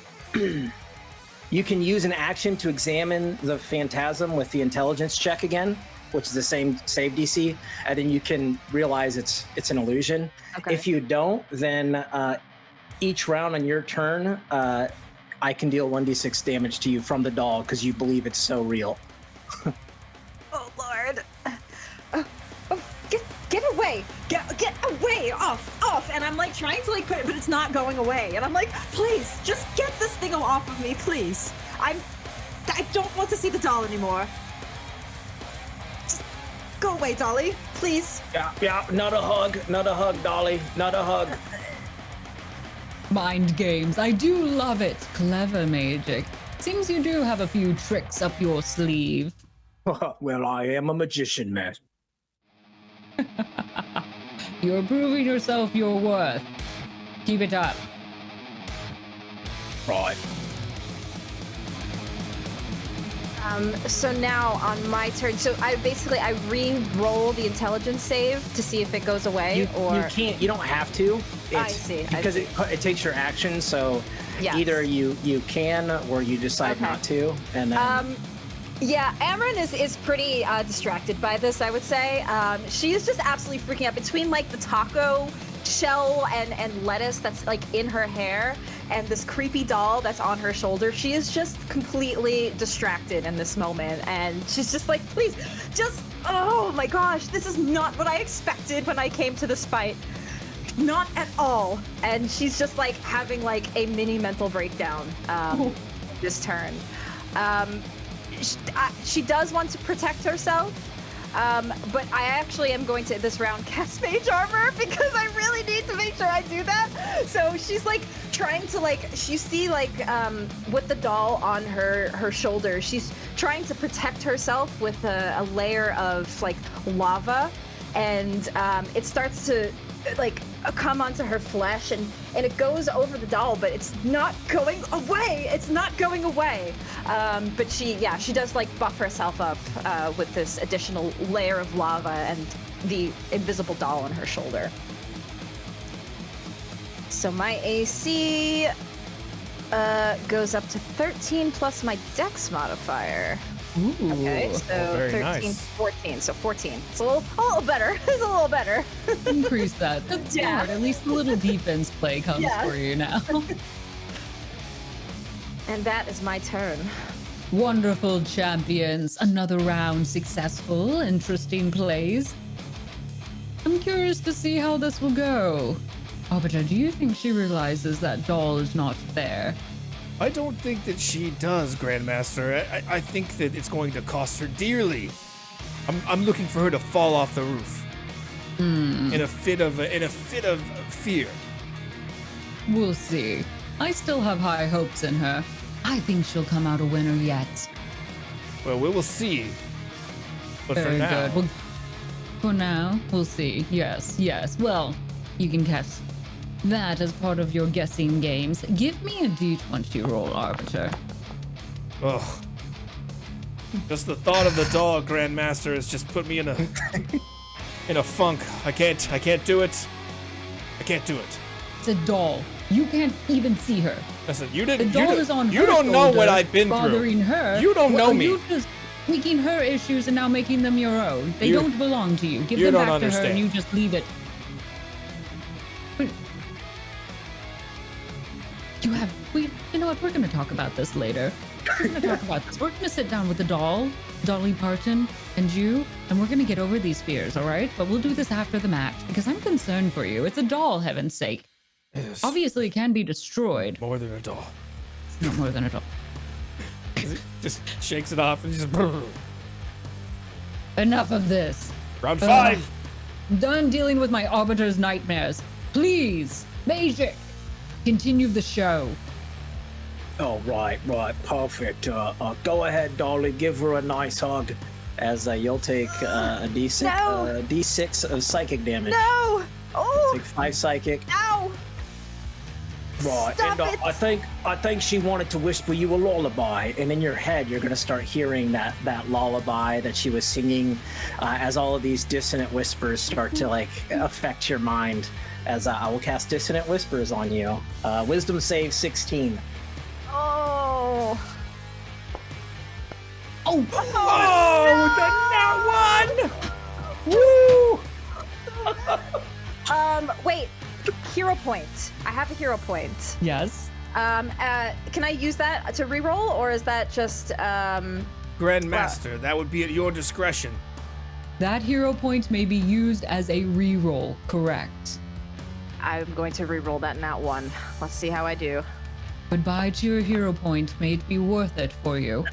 you can use an action to examine the phantasm with the intelligence check again, which is the same save DC, and then you can realize it's an illusion. Okay. If you don't, then each round on your turn, I can deal 1d6 damage to you from the doll because you believe it's so real. Oh Lord! Get away! Get away! Off! And I'm like trying to like put it, but it's not going away. And I'm like, please, just get this thing off of me, please. I don't want to see the doll anymore. Just go away, Dolly, please. Yeah, not a hug, Dolly, not a hug. Mind games. I do love it. Clever, MAGEic. Seems you do have a few tricks up your sleeve. Well, I am a magician, man. You're proving yourself your worth. Keep it up. Right. So now on my turn, so I re-roll the intelligence save to see if it goes away, You can't. You don't have to. I see. Because it takes your action. So Yes. either you can or you decide Okay. not to, and then. Yeah, Amren is pretty distracted by this, I would say. She is just absolutely freaking out between like the taco shell and lettuce that's like in her hair and this creepy doll that's on her shoulder. She is just completely distracted in this moment, and she's just like, please, just, oh my gosh, this is not what I expected when I came to this fight. Not at all. And she's just like having like a mini mental breakdown this turn. She does want to protect herself, but I actually am going to this round cast mage armor because I really need to make sure I do that. So she's like trying to like, you see like with the doll on her shoulder, she's trying to protect herself with a layer of like lava, and it starts to like come onto her flesh, and it goes over the doll, but it's not going away. It's not going away. But she does like buff herself up with this additional layer of lava and the invisible doll on her shoulder. So my AC goes up to 13 plus my dex modifier. Ooh. Okay, so very 13, nice. 14, so 14. It's a little better. It's a little better. Increase that. That's Yeah. smart. At least a little defense play comes Yeah. for you now. And that is my turn. Wonderful champions. Another round successful. Interesting plays. I'm curious to see how this will go. Arbiter, do you think she realizes that doll is not there? I don't think that she does, Grandmaster. I think that it's going to cost her dearly. I'm looking for her to fall off the roof in a fit of fear. We'll see. I still have high hopes in her. I think she'll come out a winner yet. Well, we will see. But Very for now, good. Well, for now, we'll see. Yes. Well, you can catch that as part of your guessing games. Give me a D20 roll, Arbiter. ugh. Just the thought of the doll, Grandmaster, has just put me in a funk. I can't do it. I can't do it. It's a doll. You can't even see her. Listen, you The didn't. doll is on her You don't know what shoulder, I've been bothering through. her. You don't know me. You're just taking her issues and now making them your own. They You- don't belong to you. Give you them don't back to her understand. and you just leave it. You know what? We're going to talk about this later. We're going to talk about this. We're going to sit down with the doll, Dolly Parton, and you, and we're going to get over these fears, all right? But we'll do this after the match because I'm concerned for you. It's a doll, heaven's sake. Yes. Obviously, it can be destroyed. More than a doll. Not more than a doll. Just shakes it off and just. Enough of this. Round 5. Done dealing with my Arbiter's nightmares. Please, MAGEic, continue the show. Oh, right, perfect. Go ahead, Dolly, give her a nice hug. As you'll take a D6, No. D6 of psychic damage. No! Oh! Take 5 psychic. Ow! Right, Stop and it! I think she wanted to whisper you a lullaby, and in your head you're gonna start hearing that lullaby that she was singing, as all of these dissonant whispers start to like affect your mind. As I will cast dissonant whispers on you. Wisdom save 16. Oh. Oh, Oh, the nat one! Woo! Wait. Hero point. I have a hero point. yes. Can I use that to reroll, or is that just Grandmaster, that would be at your discretion. That hero point may be used as a reroll, correct? I'm going to reroll that nat one. Let's see how I do. Goodbye to your hero point. May it be worth it for you.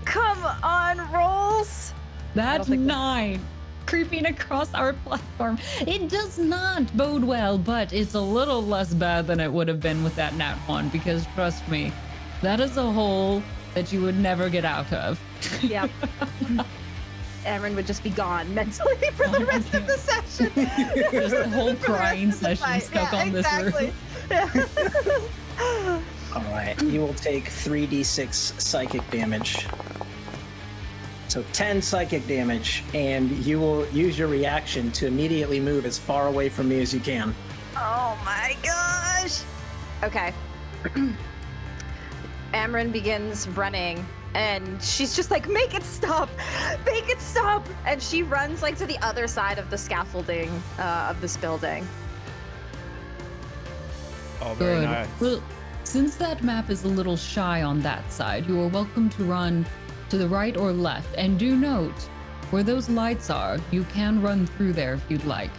Come on, rolls. That's 9. Creeping across our platform. It does not bode well, but it's a little less bad than it would have been with that nat 1, because trust me, that is a hole that you would never get out of. Yep. Amren would just be gone mentally for the rest of the session. Just a whole crying session stuck on this roof. All right, you will take 3d6 psychic damage. So 10 psychic damage, and you will use your reaction to immediately move as far away from me as you can. Oh my gosh. Okay. Amren begins running, and she's just like, make it stop, make it stop. And she runs like to the other side of the scaffolding of this building. Oh, very Good. nice. Well, since that map is a little shy on that side, you are welcome to run to the right or left. And do note, where those lights are, you can run through there if you'd like.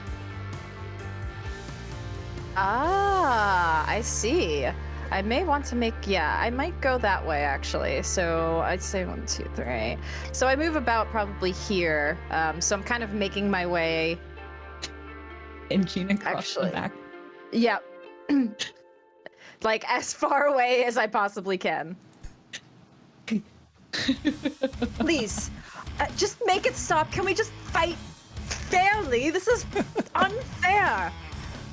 Ah, I see. I may want to make, I might go that way actually. So I'd say 1, 2, 3. So I move about probably here. So I'm kind of making my way. Inching across Actually. the back. Yep. Like as far away as I possibly can. Please, just make it stop. Can we just fight fairly? This is unfair.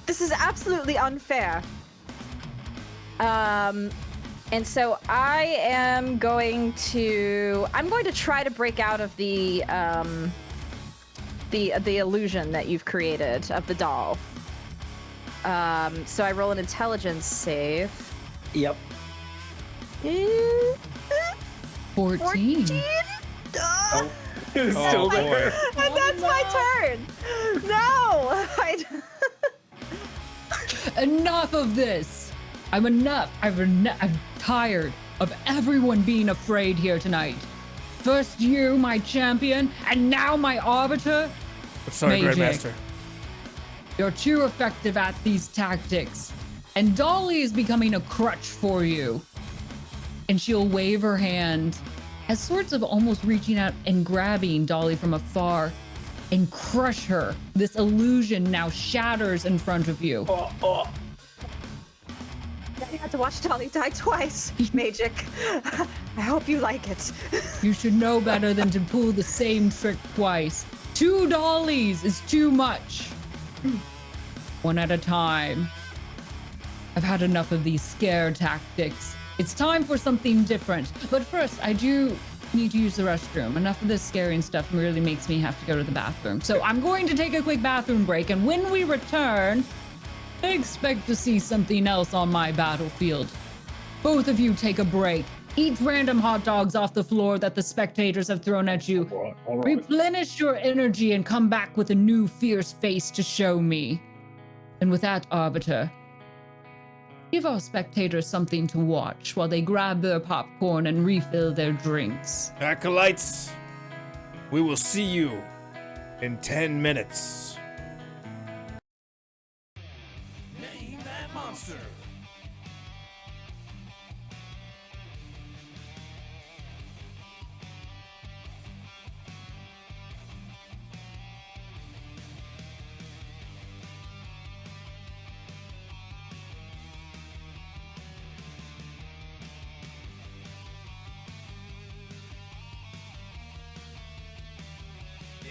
This is absolutely unfair. And so I'm going to try to break out of the illusion that you've created of the doll. So I roll an intelligence save. Yep. 14. Oh, it's Oh, still boy. there. And that's my turn. No. Enough of this. I'm tired of everyone being afraid here tonight. First you, my champion, and now my arbiter. Sorry, MAGEic. Grandmaster. You're too effective at these tactics. And Dolly is becoming a crutch for you. And she'll wave her hand as sorts of almost reaching out and grabbing Dolly from afar and crush her. This illusion now shatters in front of you. I had to watch Dolly die twice, MAGEic. I hope you like it. You should know better than to pull the same trick twice. 2 dollies is too much. One at a time. I've had enough of these scare tactics. It's time for something different. But first, I do need to use the restroom. Enough of this scaring stuff really makes me have to go to the bathroom. So I'm going to take a quick bathroom break, and when we return, I expect to see something else on my battlefield. Both of you take a break. Eat random hot dogs off the floor that the spectators have thrown at you. All right. Replenish your energy and come back with a new fierce face to show me. And with that, Arbiter, give our spectators something to watch while they grab their popcorn and refill their drinks. Acolytes, we will see you in 10 minutes. Name that monster.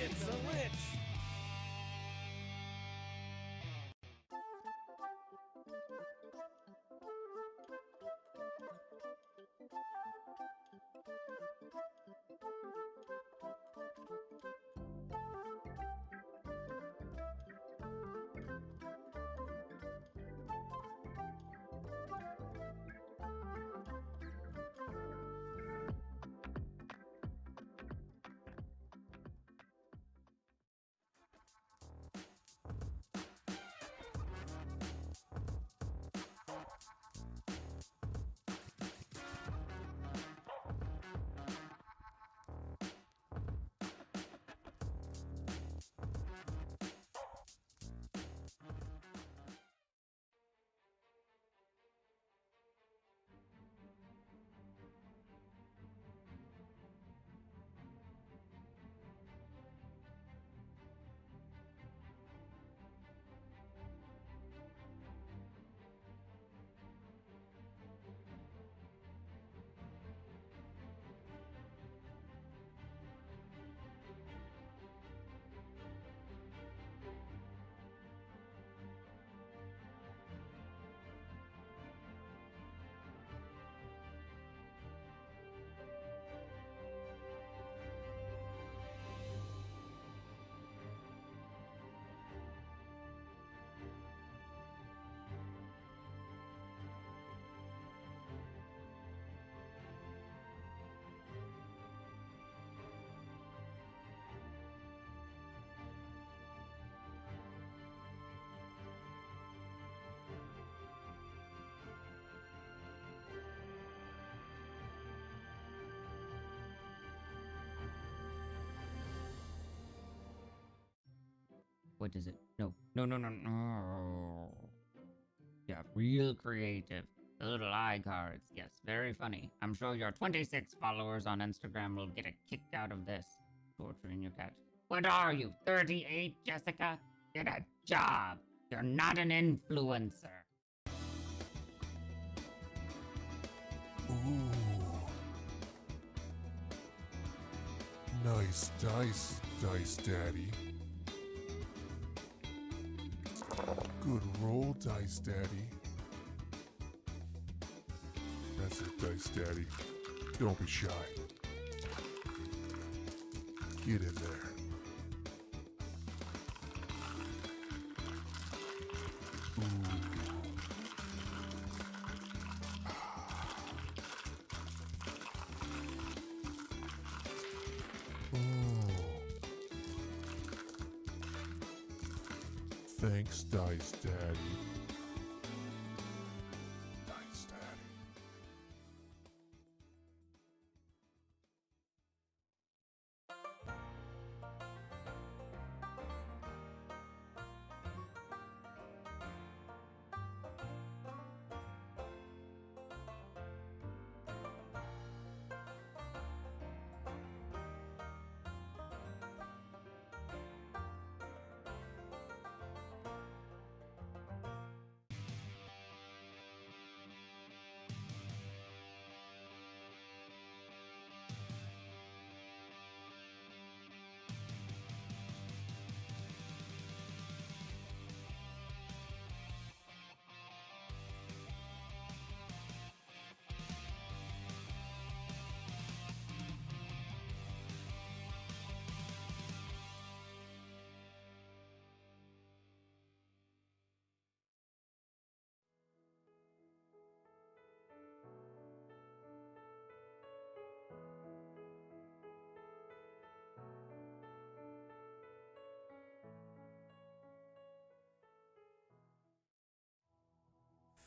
It's a lich. What is it? No. No. Yeah, real creative. The little eye cards. Yes, very funny. I'm sure your 26 followers on Instagram will get a kick out of this. Torturing your cat. What are you, 38, Jessica? Get a job. You're not an influencer. Ooh. Nice dice, Dice Daddy. Good roll, Dice Daddy. That's it, Dice Daddy. Don't be shy. Get in there. Thanks, Dice Daddy. Dice Daddy.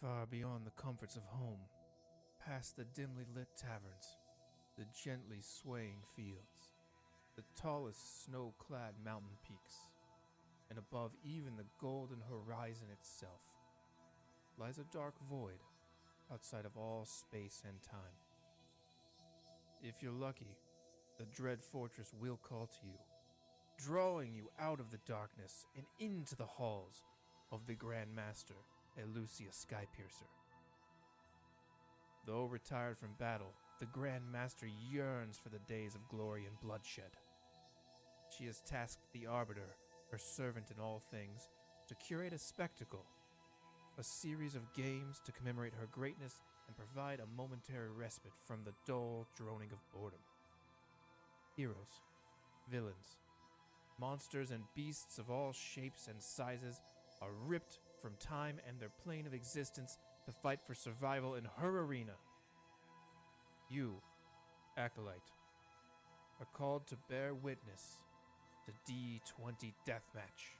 Far beyond the comforts of home, past the dimly lit taverns, the gently swaying fields, the tallest snow-clad mountain peaks, and above even the golden horizon itself, lies a dark void outside of all space and time. If you're lucky, the dread fortress will call to you, drawing you out of the darkness and into the halls of the Grand Master, Elucia Skypiercer. Though retired from battle, the Grand Master yearns for the days of glory and bloodshed. She has tasked the Arbiter, her servant in all things, to curate a spectacle, a series of games to commemorate her greatness and provide a momentary respite from the dull droning of boredom. Heroes, villains, monsters, and beasts of all shapes and sizes are ripped from time and their plane of existence to fight for survival in her arena. You, Acolyte, are called to bear witness to D20 Deathmatch.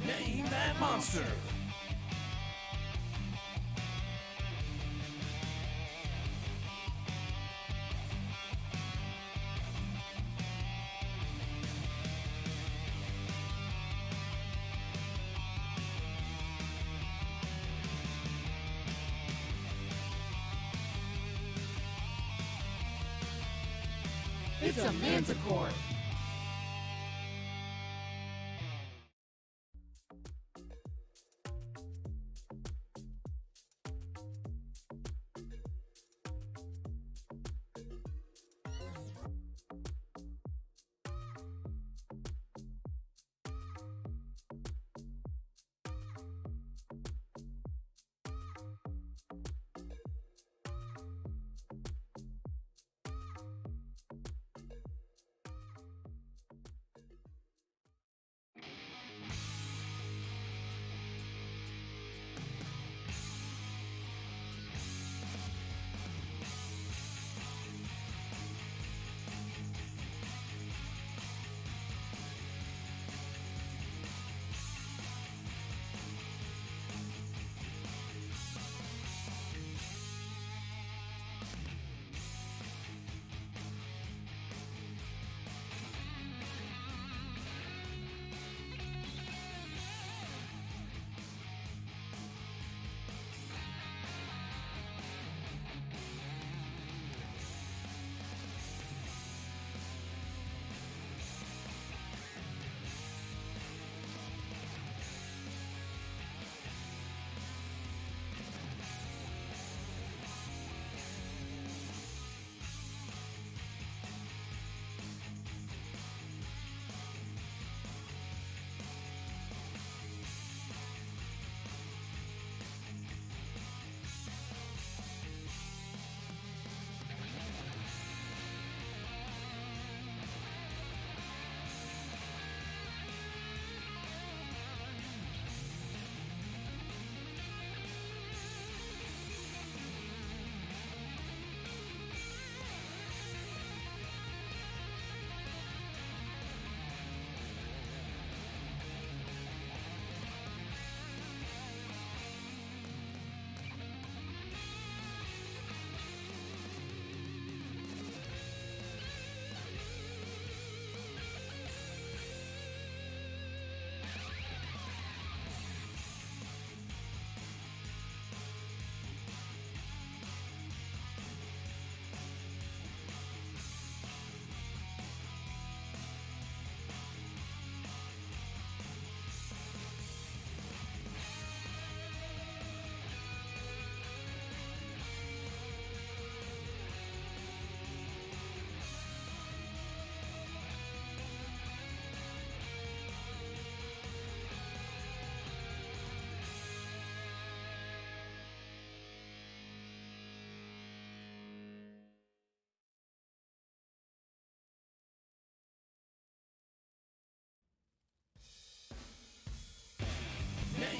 Name that monster! It's a manticore!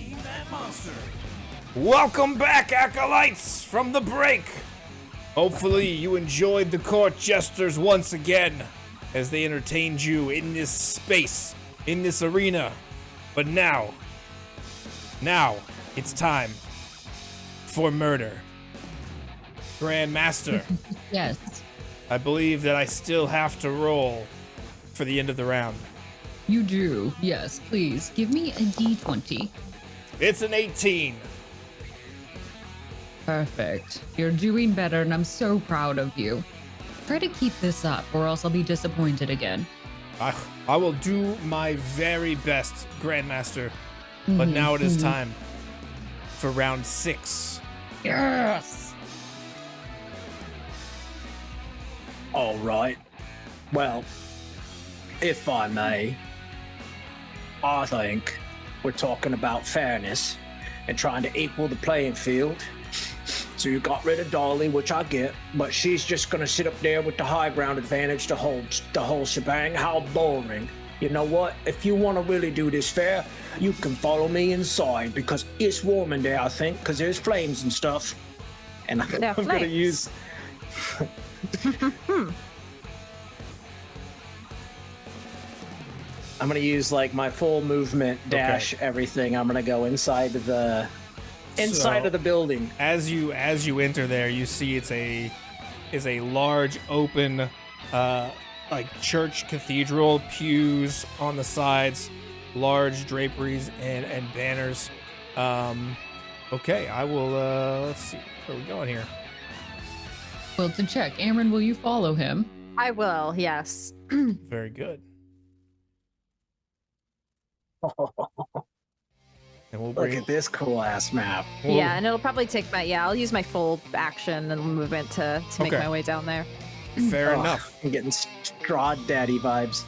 Tame that monster. Welcome back, Acolytes, from the break. Hopefully you enjoyed the court jesters once again as they entertained you in this space, in this arena. But now it's time for murder. Grandmaster, Yes. I believe that I still have to roll for the end of the round. You do. Yes, please. Give me a D20. It's an 18. Perfect. You're doing better, and I'm so proud of you. Try to keep this up, or else I'll be disappointed again. I will do my very best, Grandmaster. But now it is time for round 6. Yes! All right. Well, if I may, I think we're talking about fairness and trying to equal the playing field. So you got rid of Dolly, which I get, but she's just gonna sit up there with the high ground advantage to hold the whole shebang. How boring. You know what? If you want to really do this fair, you can follow me inside because it's warm in there, I think, because there's flames and stuff. And I'm gonna use. I'm gonna use like my full movement dash, everything. I'm gonna go inside of the building. As you enter there, you see it's a large open like church cathedral, pews on the sides, large draperies and banners. Okay, I will let's see where are we going here. Well, to check, Amren, will you follow him? I will, yes. Very good. And we'll Look bring at this cool ass map. Yeah, and it'll probably take I'll use my full action and movement to make Okay. my way down there. fair Oh, enough. I'm getting Straw Daddy vibes.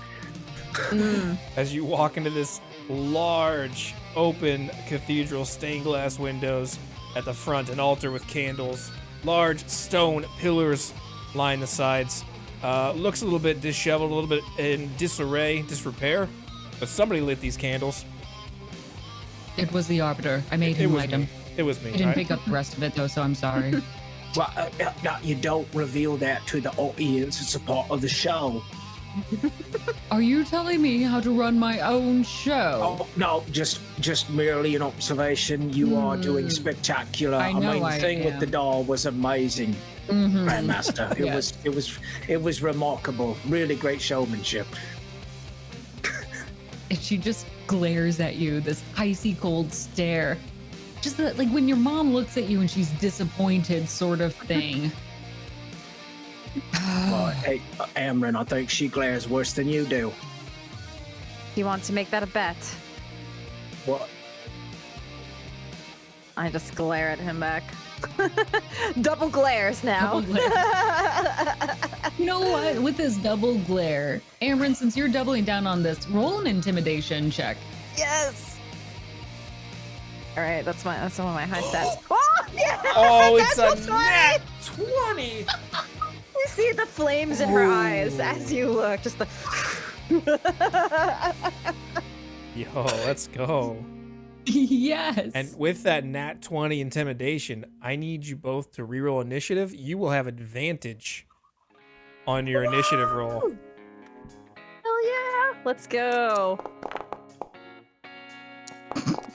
As you walk into this large open cathedral, stained glass windows at the front, an altar with candles, large stone pillars line the sides. Looks a little bit disheveled, a little bit in disarray, disrepair, but somebody lit these candles. It was the Arbiter. I made him light him. It was me. I didn't All right. pick up the rest of it, though, so I'm sorry. Well, no, you don't reveal that to the audience. It's a part of the show. Are you telling me how to run my own show? Oh no, just merely an observation. You are doing spectacular. I know mean, the I thing with am. the doll was amazing, Grandmaster. It was remarkable. Really great showmanship. And she just glares at you, this icy cold stare. Just like when your mom looks at you and she's disappointed, sort of thing. Hey, Amren, I think she glares worse than you do. You want to make that a bet? What? I just glare at him back. Double glares now. Double glare. You know what? With this double glare, Amren, since you're doubling down on this, roll an intimidation check. Yes. All right, that's one of my high stats. Oh, yeah! Oh, it's That's a what's nat funny. 20. You see the flames in her eyes as you look. Just the. Yo, let's go. Yes. And with that nat 20 intimidation, I need you both to reroll initiative. You will have advantage on your initiative roll. Hell yeah! Let's go.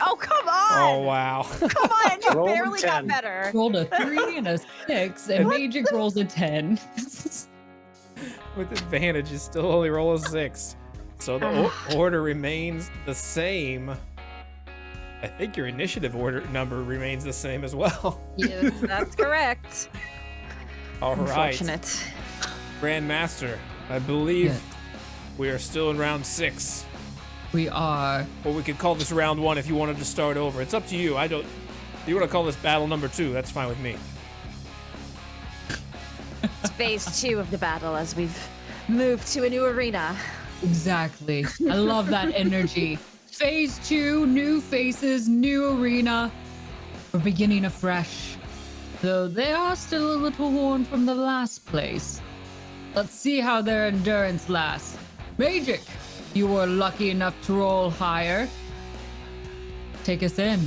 Oh, come on! Oh, wow. Come on, you Roll a barely got 10. better. rolled a 3 and a 6, and MAGEic rolls a 10. With advantage, you still only roll a 6. So the order remains the same. I think your initiative order number remains the same as well. Yes, that's correct. All right. Unfortunate. Grandmaster, I believe Yes. we are still in round 6. We are. Or we could call this round 1 if you wanted to start over. It's up to you. If you want to call this battle number 2, that's fine with me. It's phase 2 of the battle as we've moved to a new arena. Exactly. I love that energy. Phase 2, new faces, new arena. We're beginning afresh. Though they are still a little worn from the last place. Let's see how their endurance lasts. MAGEic, you were lucky enough to roll higher. take us in.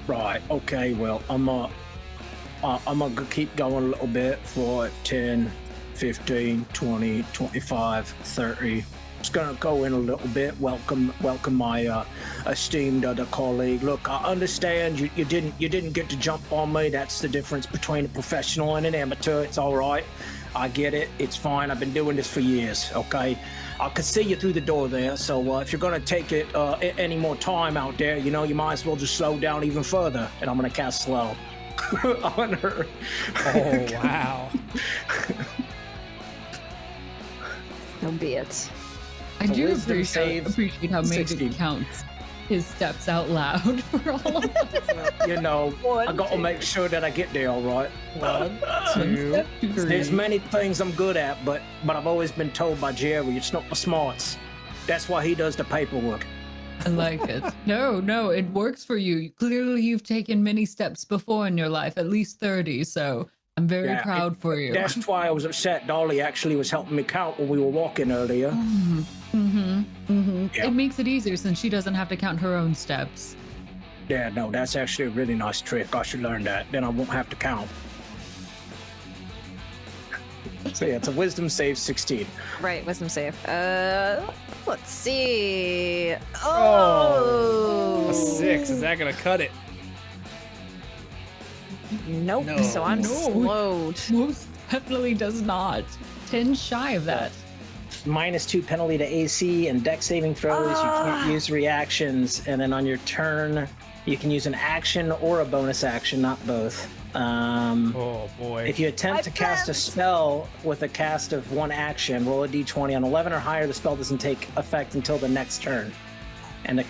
Right. Okay. Well, I'm gonna keep going a little bit for 10, 15, 20, 25, 30. Just gonna go in a little bit. Welcome my esteemed other colleague. Look, I understand you didn't get to jump on me. That's the difference between a professional and an amateur. It's all right. I get it. It's fine. I've been doing this for years. Okay. I could see you through the door there. So if you're gonna take it any more time out there, you might as well just slow down even further. And I'm gonna cast slow on her. Oh wow. So be it. I do wisdom appreciate how save 60. MAGEic counts his steps out loud for all of us. I gotta make sure that I get there all right. 1, 2, There's many things I'm good at, but I've always been told by Jerry it's not my smarts. That's why he does the paperwork. I like it. No, it works for you. Clearly, you've taken many steps before in your life, at least 30. So I'm very proud for you. That's why I was upset. Dolly actually was helping me count when we were walking earlier. Yeah. It makes it easier since she doesn't have to count her own steps. Yeah, no, that's actually a really nice trick. I should learn that. Then I won't have to count. So yeah, it's a wisdom save 16. Right, wisdom save. Let's see. Oh, a 6. Is that gonna cut it? Nope. No. So I'm No. slowed. Most definitely does not. 10 shy of that. -2 penalty to AC and deck saving throws. You can't use reactions, and then on your turn, you can use an action or a bonus action, not both. Oh boy. If you attempt to cast a spell with a cast of one action, roll a d20. On 11 or higher, the spell doesn't take effect until the next turn, and the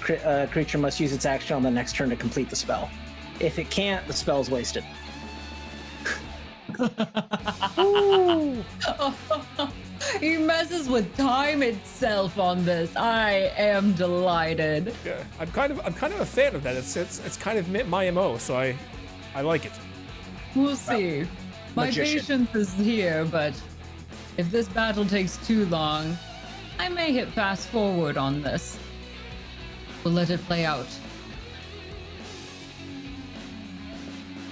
creature must use its action on the next turn to complete the spell. If it can't, the spell's wasted. He messes with time itself on this. I am delighted. Yeah, I'm kind of a fan of that. It's kind of my MO, so I like it. We'll see. My magician. patience is here, but if this battle takes too long, I may hit fast forward on this. We'll let it play out.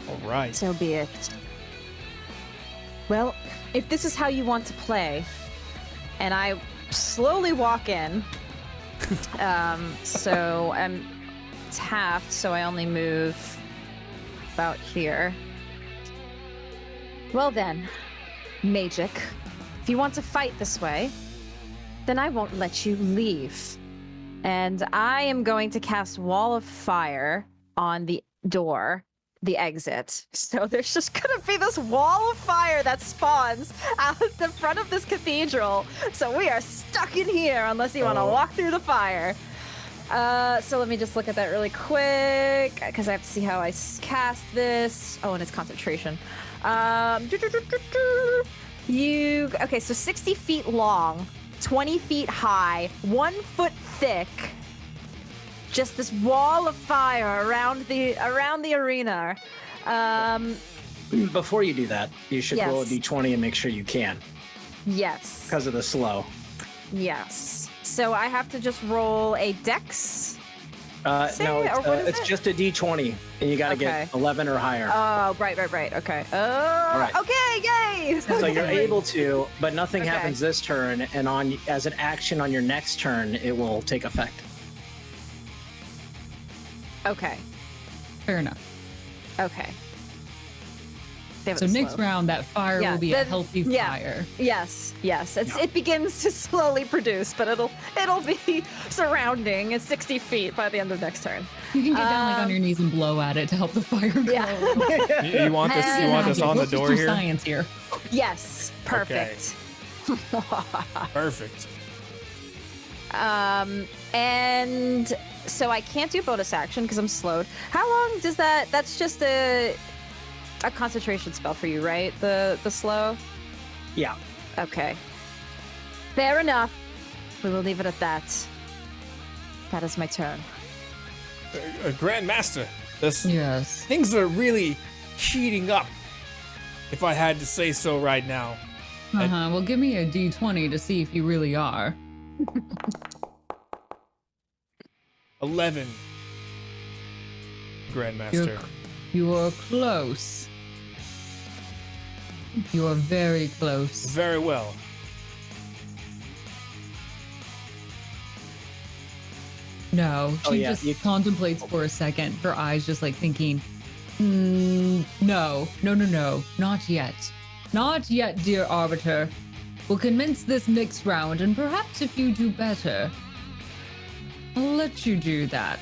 All right. So be it. Well, if this is how you want to play, and I slowly walk in, so it's halved, so I only move about here. Well then, MAGEic, if you want to fight this way, then I won't let you leave. And I am going to cast Wall of Fire on the door, the exit. So there's just gonna be this wall of fire that spawns out the front of this cathedral. So we are stuck in here unless you want to walk through the fire. So let me just look at that really quick because I have to see how I cast this. Oh, and it's concentration. Okay, so 60 feet long, 20 feet high, 1 foot thick. Just this wall of fire around the arena. Before you do that, you should roll a Yes. d20 and make sure you can, Yes. because of the slow. Yes. So I have to just roll a dex. Say No, it, or what is it's it? just a d20, and you got to Okay. get 11 or higher. Oh, right. Okay. right. Okay, yay! So you're able to, but nothing Okay. happens this turn, and as an action on your next turn, it will take effect. Okay. Fair enough. Okay. Damn it, So next slow. round, that fire Yeah, will be a then- healthy yeah. fire. Yes. It begins to slowly produce, but it'll be surrounding. It's 60 feet by the end of next turn. You can get down like on your knees and blow at it to help the fire grow. Yeah. You want this? You want this on the Let's just door do here? Science here. Yes. Perfect. Perfect. And so I can't do bonus action because I'm slowed. How long does that? That's just a concentration spell for you, right? The slow. Yeah. Okay. Fair enough. We will leave it at that. That is my turn. Grandmaster, Yes. things are really heating up. If I had to say so right now. Well, give me a d20 to see if you really are. 11. Grandmaster. You are close. You are very close. Very well. No, Oh, she yeah, just you- contemplates for a second, her eyes just like thinking, no, not yet. Not yet, dear Arbiter. We'll commence this next round, and perhaps if you do better, I'll let you do that.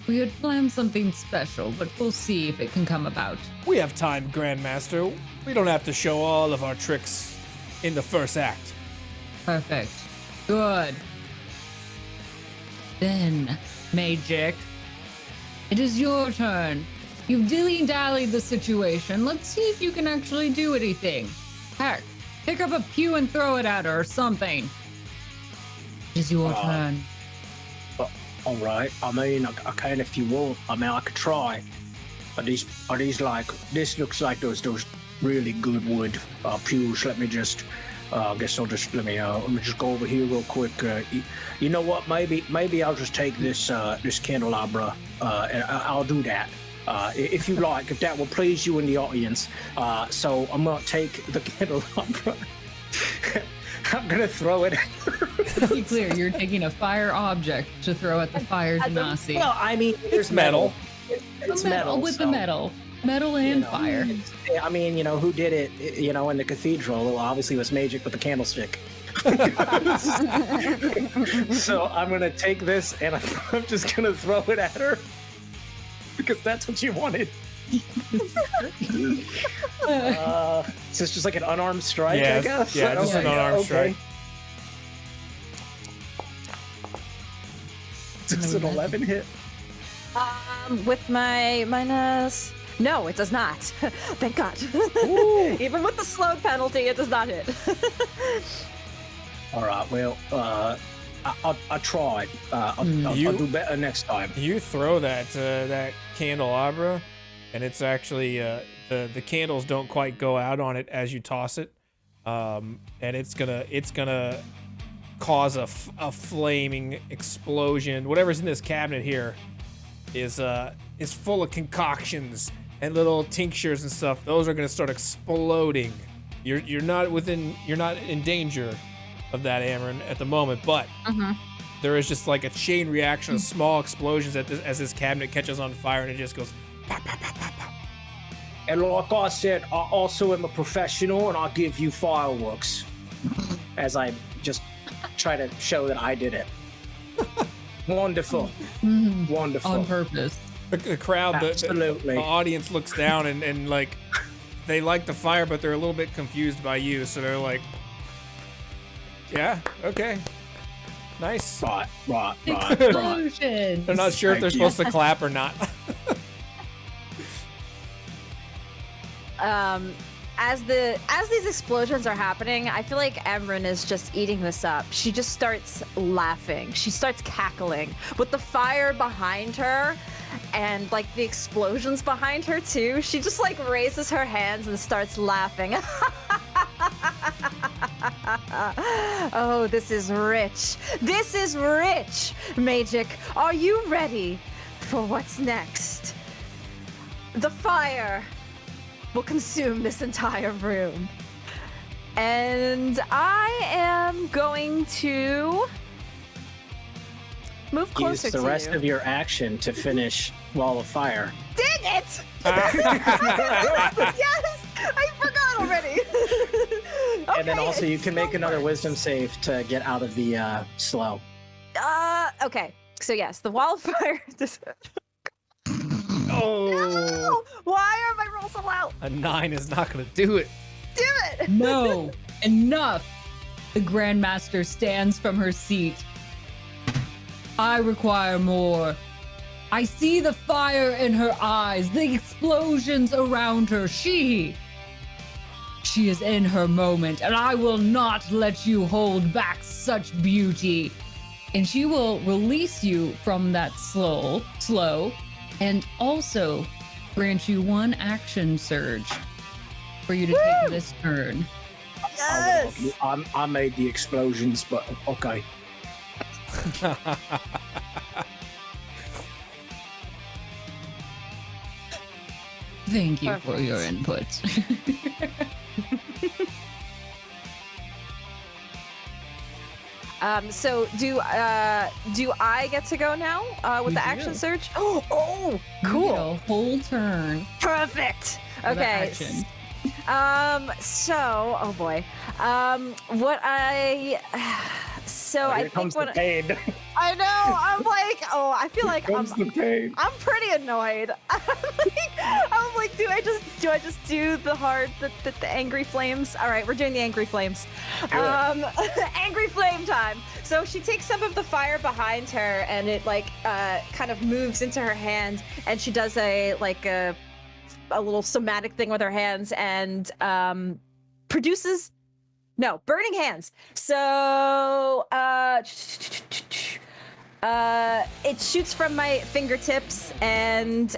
We had planned something special, but we'll see if it can come about. We have time, Grandmaster. We don't have to show all of our tricks in the first act. Perfect. Good. Then, MAGEic, it is your turn. You've dilly-dallied the situation. Let's see if you can actually do anything. Heck, pick up a pew and throw it at her or something. It is your turn. All right. I mean, I can if you want. I mean, I could try. Are these like? This looks like those really good wood pews. Let me just. I guess I'll just let me just go over here real quick. You know what? Maybe I'll just take this this candelabra and I'll do that. If you like, if that will please you in the audience. So I'm gonna take the candelabra. I'm gonna throw it. To be clear, you're taking a fire object to throw at the fire genasi. Well, I mean, there's metal. It's metal with so, the metal and you know, fire. I mean, you know, who did it? You know, in the cathedral, well, obviously it was MAGEic with the candlestick. So I'm gonna take this and I'm just gonna throw it at her because that's what you wanted. So it's just like an unarmed strike, Yeah, I guess. yeah, just an unarmed strike. Does an 11 hit? With my minus. No, it does not. Thank God. Even with the slowed penalty, it does not hit. All right. Well, I tried. I'll do better next time. You throw that candelabra, and it's actually the candles don't quite go out on it as you toss it, and it's gonna cause a flaming explosion. Whatever's in this cabinet here is full of concoctions and little tinctures and stuff. Those are gonna start exploding. You're not in danger of that, Amren, at the moment, but there is just like a chain reaction of small explosions as this cabinet catches on fire, and it just goes pop, pop, pop, pop, pop. And like I said, I also am a professional, and I'll give you fireworks as I just try to show that I did it. Wonderful. Wonderful. On purpose. The crowd, Absolutely. the audience looks down and like they like the fire, but they're a little bit confused by you, so they're like, yeah, okay, nice. Right. Explosion. They're not sure if they're supposed to clap or not. As these explosions are happening, I feel like Amren is just eating this up. She just starts laughing. She starts cackling with the fire behind her and like the explosions behind her too. She just like raises her hands and starts laughing. Oh, this is rich. This is rich. MAGEic, are you ready for what's next? The fire will consume this entire room. And I am going to move closer Use the to rest you. of your action to finish Wall of Fire. Dang it! Yes! I forgot already. And then Okay, also you it can make still another works. wisdom save to get out of the slow. Okay. So yes, the wall of fire. Oh, Why are my rolls so loud? a 9 is not gonna do it. Damn it! No, enough. The Grandmaster stands from her seat. I require more. I see the fire in her eyes, the explosions around her. She is in her moment, and I will not let you hold back such beauty. And she will release you from that slow, and also grant you one action surge for you to take this turn. Yes! I made the explosions, but okay. Thank you for your input. So do I get to go now with You the action do. surge? Oh, You get cool. a whole turn. Perfect. for the Okay. action. So, oh boy. What I so I Here think comes the what pain. I know. I'm like, I feel like Comes the pain. I'm pretty annoyed. I'm like, do I just do the hard, the angry flames? All right, we're doing the angry flames. Angry flame time. So she takes some of the fire behind her, and it like kind of moves into her hand, and she does a little somatic thing with her hands, and produces burning hands. So it shoots from my fingertips and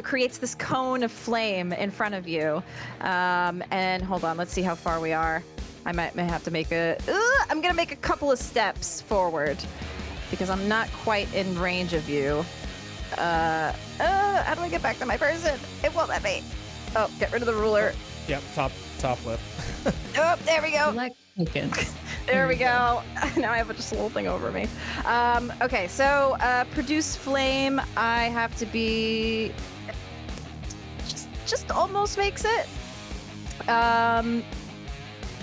creates this cone of flame in front of you. And hold on, let's see how far we are. I may have to make I'm gonna make a couple of steps forward because I'm not quite in range of you. How do I get back to my person? It won't let me. Oh, get rid of the ruler. Yep, top left. Oh, there we go. Select tokens. There we go. Now I have just a little thing over me. Okay, so produce flame. I have to be just almost makes it.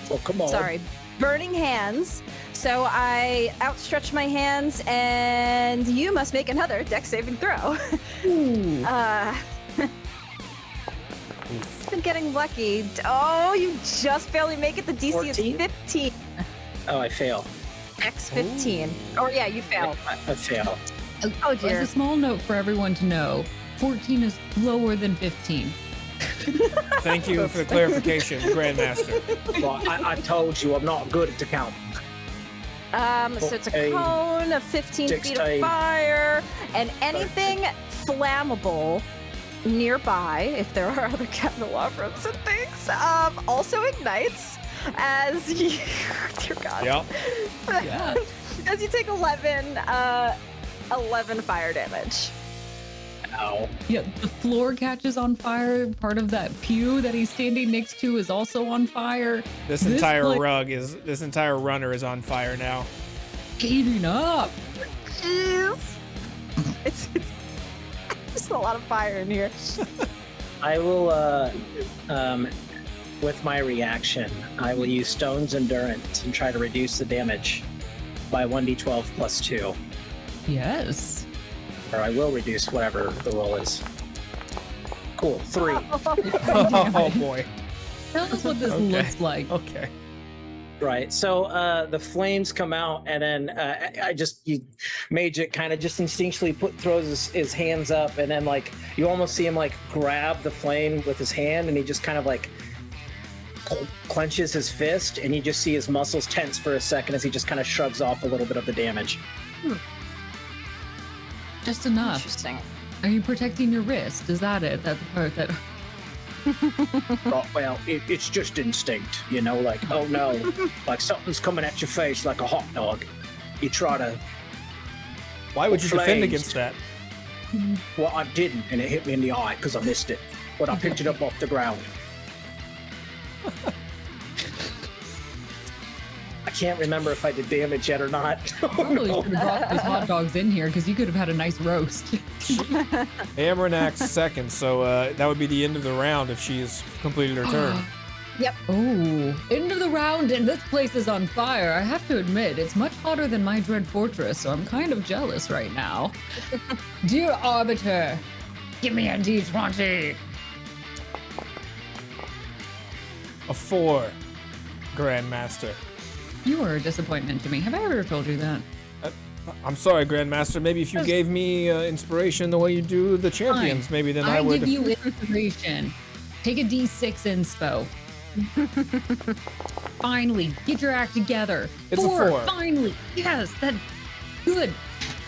Oh, come on. Sorry, burning hands. So I outstretch my hands, and you must make another dex saving throw. Been getting lucky. Oh, you just barely make it. The DC 14? is 15. Oh, I fail. X 15. Oh yeah, you fail. I fail. Oh dear. As a small note for everyone to know, 14 is lower than 15. Thank you for the clarification, Grandmaster. Well, I told you I'm not good at the count. So it's a 14, cone of 15 feet of 16, fire, and anything flammable nearby, if there are other candelabras and things, also ignites as you, dear God. Yep. Yeah. As you take 11 fire damage. Ow. Yeah, the floor catches on fire. Part of that pew that he's standing next to is also on fire. This This entire runner is on fire now. Heating up. Jeez. It's just a lot of fire in here. I will, with my reaction, I will use Stone's Endurance and try to reduce the damage by 1d12 plus 2. Yes. Or I will reduce whatever the roll is. Cool. 3. Oh boy. Tell us what this Okay. looks like. Okay. Right. So the flames come out, and then MAGEic kind of just instinctually throws his hands up, and then like you almost see him like grab the flame with his hand, and he just kind of like clenches his fist, and you just see his muscles tense for a second as he just kind of shrugs off a little bit of the damage. Just enough. Interesting. Are you protecting your wrist? Is that it? That's the part that. Well, it's just instinct, you know, like, oh no, like something's coming at your face like a hot dog. You try to, Why would you defend Flames. against that? well, I didn't, and it hit me in the eye because I missed it, but I picked it up off the ground. I can't remember if I did damage yet or not. Probably should have brought those hot dogs in here because you could have had a nice roast. Amren acts second, so that would be the end of the round if she's completed her turn. Oh, end of the round, and this place is on fire. I have to admit, it's much hotter than my dread fortress, so I'm kind of jealous right now. Dear Arbiter, give me a D20. A 4, Grandmaster. You are a disappointment to me. Have I ever told you that? I'm sorry, Grandmaster. Maybe if you gave me inspiration the way you do the champions, Fine. maybe then I would. give you inspiration. Take a D6 inspo. Finally, get your act together. It's a 4. Finally. Yes, that's good.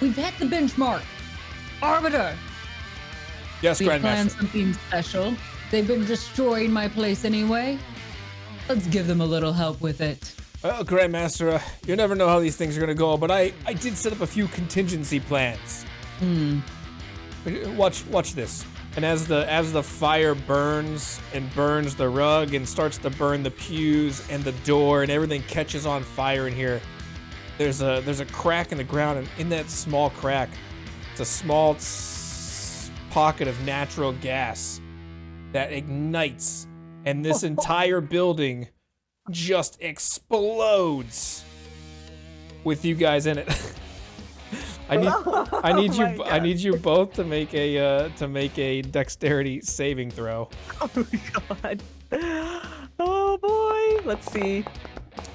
We've hit the benchmark. Arbiter. Yes, We planned Grandmaster. something special. They've been destroying my place anyway. Let's give them a little help with it. Well, Grandmaster, you never know how these things are gonna go, but I did set up a few contingency plans. Watch this. And as the fire burns and burns the rug and starts to burn the pews and the door and everything catches on fire in here, there's a crack in the ground, and in that small crack, it's a small pocket of natural gas that ignites, and this entire building just explodes with you guys in it. I need you both to make a dexterity saving throw. Oh my god. Oh boy. Let's see.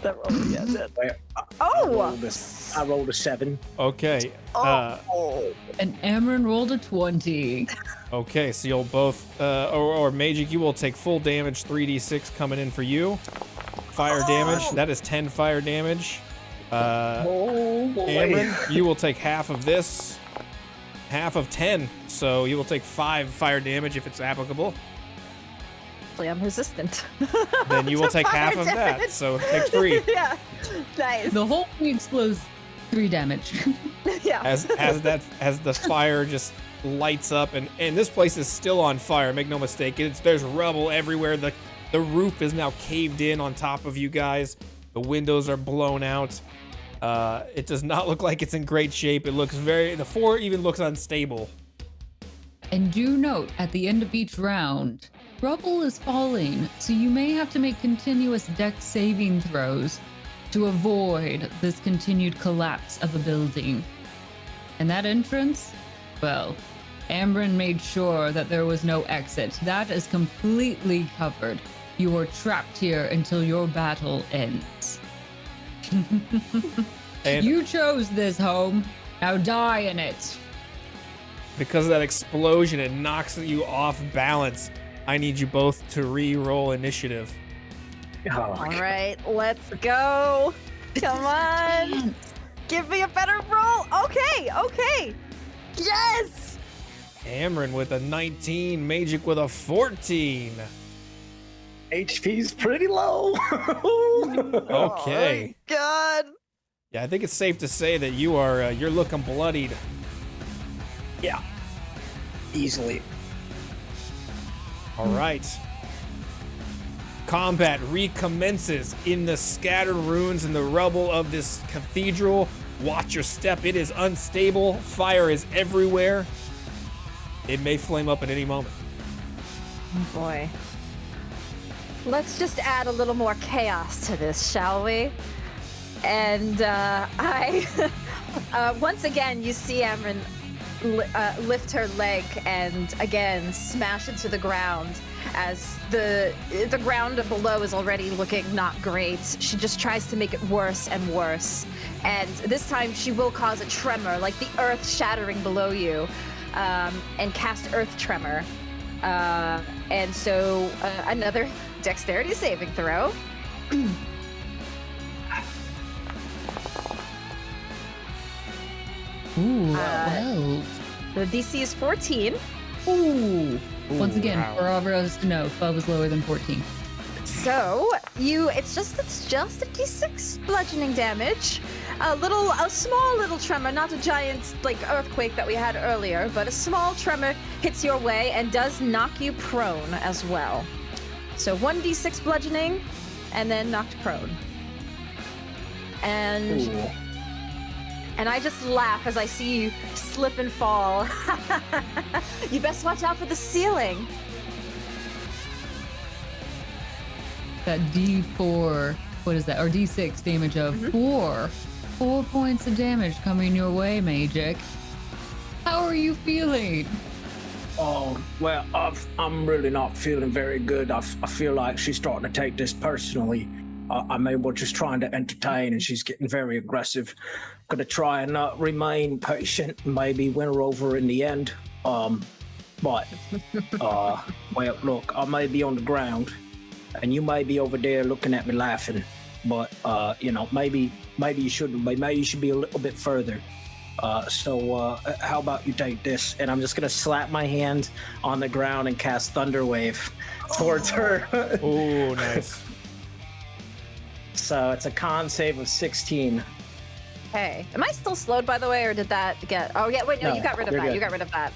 That roll again. I rolled a 7. Okay. And Amren rolled a 20. Okay, so you'll both, or MAGEic, you will take full damage, 3d6 coming in for you. Fire damage, that is 10 fire damage. Amren, you will take half of this, half of 10, so you will take 5 fire damage if it's applicable. Actually, I'm resistant. Then you will take half of that, so take 3. Yeah, nice. The whole thing explodes 3 damage. Yeah. As the fire just lights up, and this place is still on fire. Make no mistake, there's rubble everywhere. The roof is now caved in on top of you guys. The windows are blown out. It does not look like it's in great shape. It looks the floor even looks unstable. And do note, at the end of each round, rubble is falling, so you may have to make continuous dex saving throws to avoid this continued collapse of a building. And that entrance, well, Amren made sure that there was no exit. That is completely covered. You are trapped here until your battle ends. And You chose this home. Now die in it. because of that explosion, it knocks you off balance. I need you both to re-roll initiative. All right, let's go. Come on. Give me a better roll. Okay. Yes. Amren with a 19, MAGEic with a 14. HP's pretty low. Okay. God. Yeah, I think it's safe to say that you're looking bloodied. Yeah. Easily. All right. Combat recommences in the scattered ruins and the rubble of this cathedral. Watch your step. It is unstable. Fire is everywhere. It may flame up at any moment. Oh boy. Let's just add a little more chaos to this, shall we? And once again, you see Amren lift her leg and again smash into the ground as the ground below is already looking not great. She just tries to make it worse and worse. And this time she will cause a tremor, like the earth shattering below you, and cast Earth Tremor. And so another dexterity saving throw. Ooh, 12. The DC is 14. Ooh. Once again, wow. for all of us to know, 12 is lower than 14. So it's just a D6 bludgeoning damage. A small little tremor, not a giant like earthquake that we had earlier, but a small tremor hits your way and does knock you prone as well. So 1d6 bludgeoning, and then knocked prone. And I just laugh as I see you slip and fall. You best watch out for the ceiling. That D4, what is that? Or D6 damage of 4. 4 points of damage coming your way, MAGEic. How are you feeling? Oh, well, I'm really not feeling very good. I feel like she's starting to take this personally. I'm able just trying to entertain, and she's getting very aggressive. Gonna try and remain patient, and maybe win her over in the end. But well, look, I may be on the ground, and you may be over there looking at me laughing. But maybe you shouldn't. Maybe you should be a little bit further. So how about you take this? And I'm just gonna slap my hand on the ground and cast Thunder Wave towards her. Oh, nice. So it's a con save of 16. Hey, am I still slowed, by the way, or did that get... Oh, yeah, wait, no, No, you got rid of you're that. good. You got rid of that.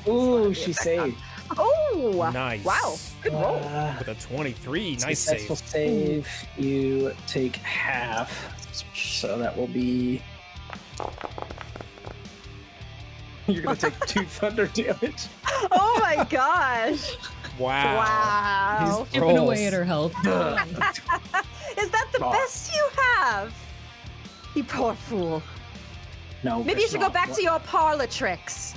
Ooh, she saved. Oh! Nice. Wow, good roll. With a 23. Nice Successful save. save. You take half. So that will be. You're gonna take 2 thunder damage. Oh my gosh! Wow. Wow! His Chipping away rolls. at her health. Is that the Oh. best you have? You poor fool. No. Maybe you it's should go not. back to your parlor tricks.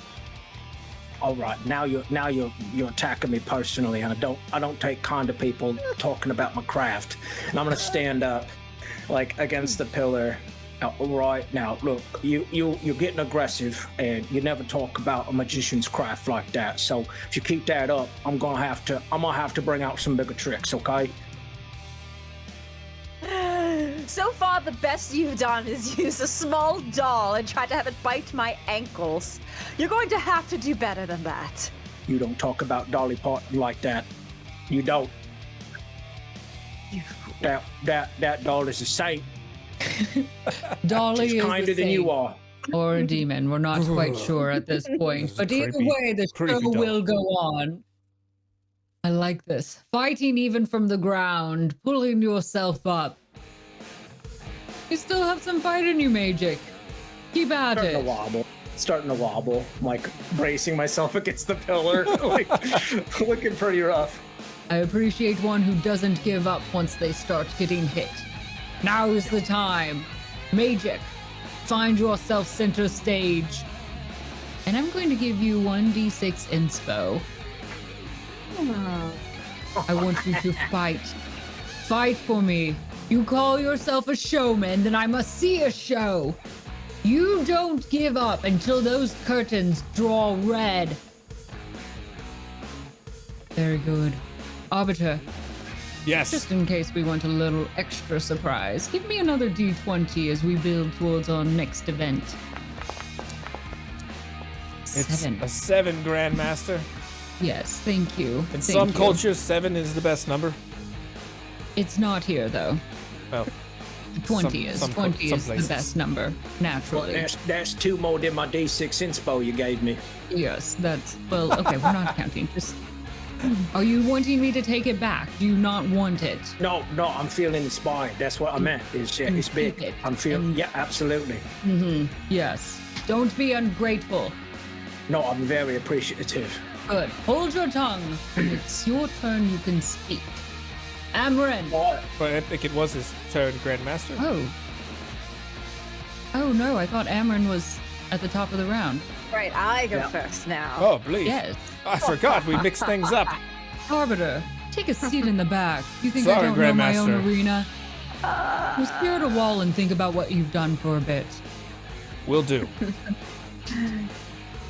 All right, now you're attacking me personally, and I don't take kind to people talking about my craft. And I'm gonna stand up, like against the pillar. Right now, look, you're getting aggressive, and you never talk about a magician's craft like that. So if you keep that up, I'm gonna have to bring out some bigger tricks, okay? So far, the best you've done is use a small doll and try to have it bite my ankles. You're going to have to do better than that. You don't talk about Dolly Parton like that. You don't. That doll is a saint. Dolly She's is kinder a than you saint are. or a demon. We're not quite sure at this point. But either Creepy- way, the creepy show doll. will go on. I like this. Fighting even from the ground, pulling yourself up. You still have some fight in you, MAGEic. Keep at it. Starting to wobble. I'm like bracing myself against the pillar. Like looking pretty rough. I appreciate one who doesn't give up once they start getting hit. Now is the time. MAGEic, find yourself center stage. And I'm going to give you 1d6 inspo. I want you to fight. Fight for me. You call yourself a showman, then I must see a show. You don't give up until those curtains draw red. Very good. Arbiter, Yes. just in case we want a little extra surprise, give me another D20 as we build towards our next event. It's 7. a 7, Grandmaster. Yes, thank you. In Thank some you. cultures, 7 is the best number. It's not here, though. Well, 20 is. some 20 is the places. best number, naturally. That's 2 more than my D6 inspo you gave me. Yes, that's... Well, okay, we're not counting. Just... Are you wanting me to take it back? Do you not want it? No, I'm feeling inspired. That's what I meant. It's Keep big. it. I'm feeling. And- Yeah, absolutely. Yes. Don't be ungrateful. No, I'm very appreciative. Good. Hold your tongue. When it's your turn, you can speak. Amren. but I think it was his turn, Grandmaster. Oh. Oh, no, I thought Amren was at the top of the round. Right, I go Yeah. first now. Oh, please. Yes. I forgot we mixed things up. Arbiter, take a seat in the back. You think I Sorry, don't know my own Grandmaster. arena? Just stare at a wall and think about what you've done for a bit. Will do.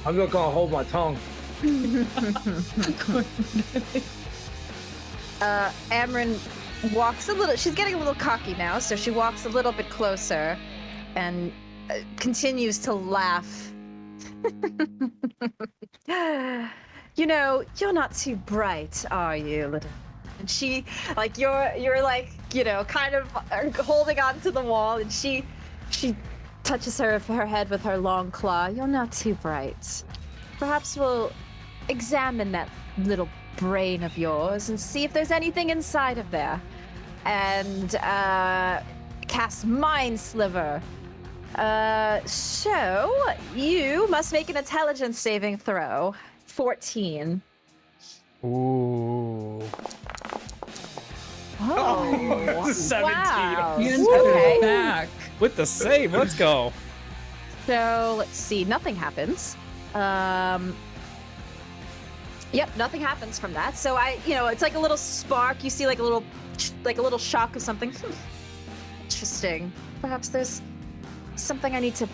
I'm not gonna hold my tongue. Amren walks a little. She's getting a little cocky now, so she walks a little bit closer and continues to laugh. You know, you're not too bright, are you, little? And she, like, you're like, you know, kind of holding on to the wall, and she touches her head with her long claw. You're not too bright. Perhaps we'll examine that little brain of yours and see if there's anything inside of there. And cast Mind Sliver. So you must make an intelligence saving throw. 14. Ooh. Oh, 17. wow. Ian's Okay. back. With the save, let's go. So let's see. Nothing happens. Yep, nothing happens from that. So it's like a little spark. You see like a little shock of something. Interesting. Perhaps there's something I need to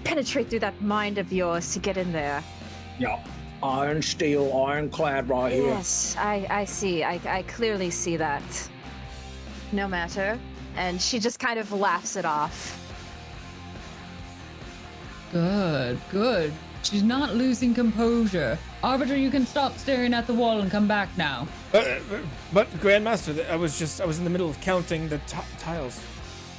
penetrate through that mind of yours to get in there. Yeah. Iron, steel, ironclad right here. Yes, I see. I clearly see that. No matter. And she just kind of laughs it off. Good. She's not losing composure. Arbiter, you can stop staring at the wall and come back now. But Grandmaster, I was in the middle of counting the tiles.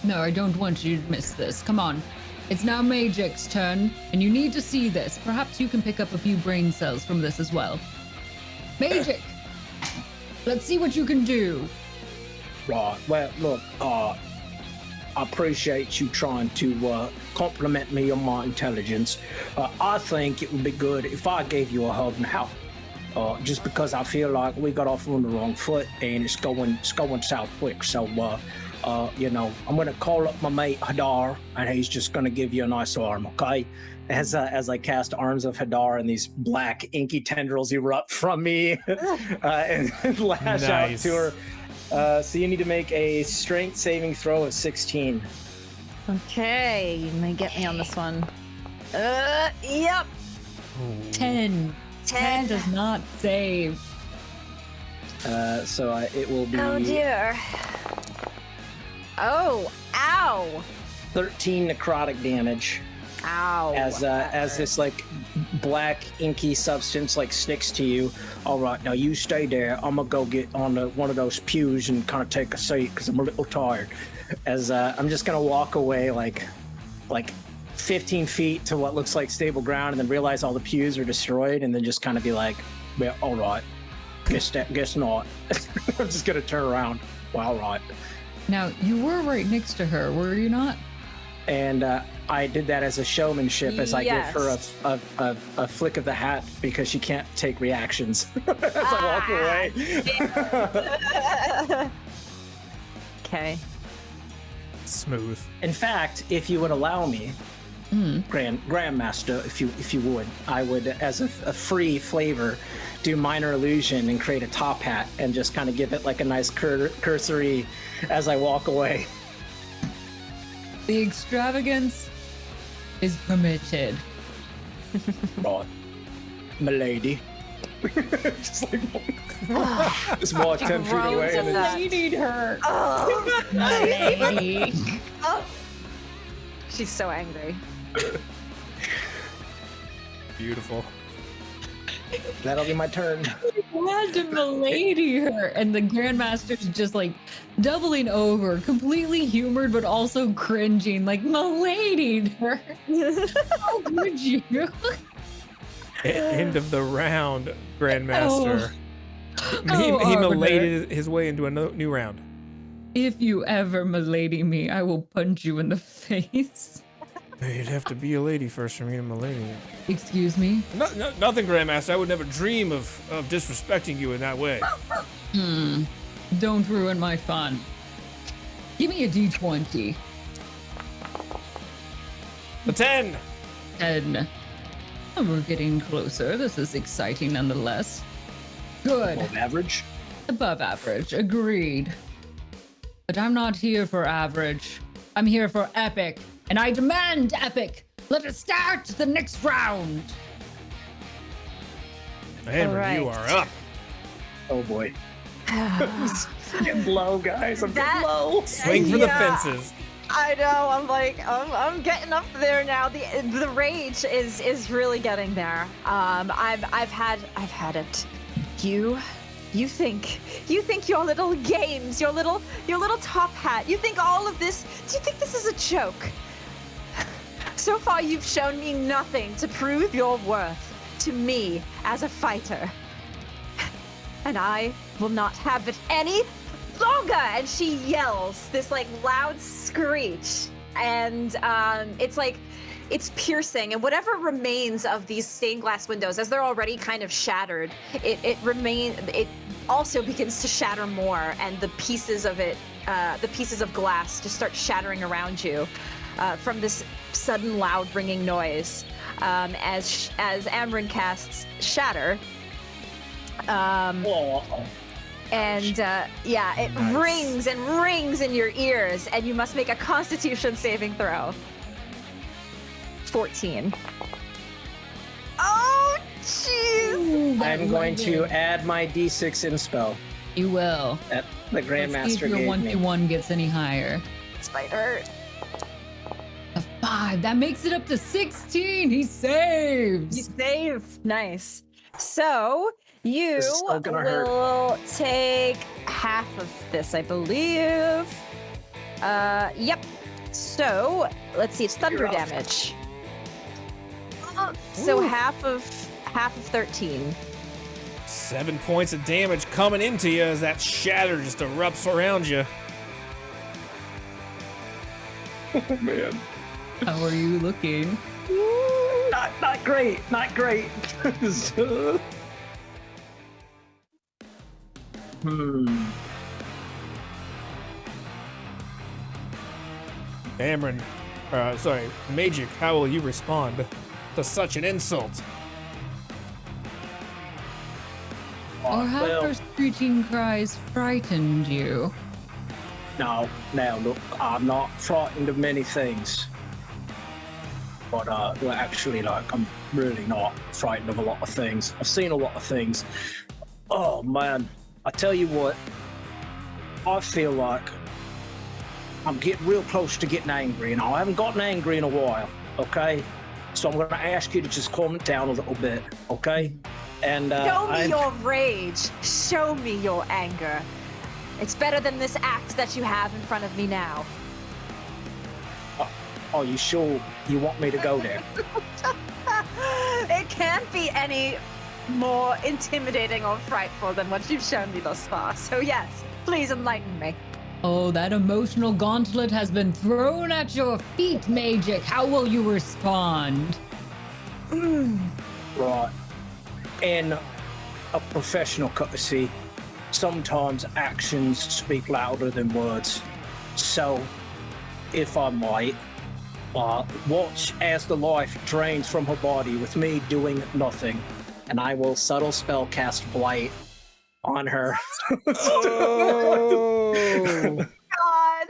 No, I don't want you to miss this. Come on. It's now MAGEic's turn, and you need to see this. Perhaps you can pick up a few brain cells from this as well. MAGEic, let's see what you can do. Right. Well, look, I appreciate you trying to compliment me on my intelligence. I think it would be good if I gave you a hug now. Just because I feel like we got off on the wrong foot and it's going south quick. So, you know, I'm gonna call up my mate Hadar, and he's just gonna give you a nice arm, okay? As I cast arms of Hadar, and these black inky tendrils erupt from me and lash out to her. So you need to make a strength saving throw of 16. Okay, you may get me on this one. Yep. 10. 10 does not save. So it will be. Oh dear. Oh, ow. 13 necrotic damage. Ow. As this like black inky substance like sticks to you. All right, now you stay there. I'm gonna go get on one of those pews and kind of take a seat because I'm a little tired. As I'm just gonna walk away like 15 feet to what looks like stable ground, and then realize all the pews are destroyed, and then just kind of be like, well, all right, guess not. I'm just gonna turn around. Well, all right. Now, you were right next to her, were you not? And I did that as a showmanship, as I give her a flick of the hat because she can't take reactions as I walk away. Okay. Smooth. In fact, if you would allow me, Grandmaster, if you would, I would, as a free flavor, do minor illusion and create a top hat and just kind of give it like a nice cursory as I walk away. The extravagance is permitted. Right, milady. Just like just walk 10 feet away. And then Need her. Oh. Lady. Oh. She's so angry. Beautiful. that'll be my turn. Had to milady her, and the Grandmaster's just like doubling over, completely humored but also cringing, like miladied her. How could you? End of the round, Grandmaster. He Arbiter. miladed his way into a new round. If you ever milady me, I will punch you in the face. You'd have to be a lady first for me to milady you. Excuse me? Nothing, Grandmaster. I would never dream of disrespecting you in that way. Don't ruin my fun. Give me a D20. A 10. 10. Oh, we're getting closer. This is exciting nonetheless. Good. Above average. Above average. Agreed. But I'm not here for average. I'm here for epic. And I demand epic. Let us start the next round. Amren, Alright. you are up. Oh boy. I'm getting low, guys. I'm getting That- low. Swing for the fences. I know. I'm getting up there now. The rage is really getting there. I've had it. You think your little games, your little top hat. You think all of this? Do you think this is a joke? So far, you've shown me nothing to prove your worth to me as a fighter, and I will not have it any longer. And she yells this like loud screech, and it's piercing, and whatever remains of these stained glass windows, as they're already kind of shattered, it also begins to shatter more, and the pieces of glass just start shattering around you from this sudden loud ringing noise as Amren casts Shatter. And it Nice. rings and rings in your ears, and you must make a Constitution saving throw. 14. Oh, jeez! I'm going to add my D6 inspo You will. that the Let's see if Grandmaster your gave me. 1v1 gets any higher. This might hurt. A 5. That makes it up to 16. He You saves. save. Nice. So you This is still gonna hurt. will take half of this, I believe. Yep. So let's see. It's thunder You're up. damage. So half of 13. 7 points of damage coming into you as that shatter just erupts around you. Oh, man. How are you looking? Not great. Not great. Amren, MAGEic, how will you respond to such an insult? Or have well, her screeching cries frightened you? no, look, I'm not frightened of many things. But, well, actually, like, I'm really not frightened of a lot of things. I've seen a lot of things. Oh, man. I tell you what, I feel like I'm getting real close to getting angry, and I haven't gotten angry in a while, okay? So I'm going to ask you to just calm it down a little bit, okay? And Show me your rage. Show me your anger. It's better than this act that you have in front of me now. Are you sure you want me to go there? It can't be any more intimidating or frightful than what you've shown me thus far. So yes, please enlighten me. Oh, that emotional gauntlet has been thrown at your feet, MAGEic. How will you respond? Right. In a professional courtesy, sometimes actions speak louder than words. So, if I might, watch as the life drains from her body with me doing nothing, and I will subtle spell cast Blight on her. Oh, God.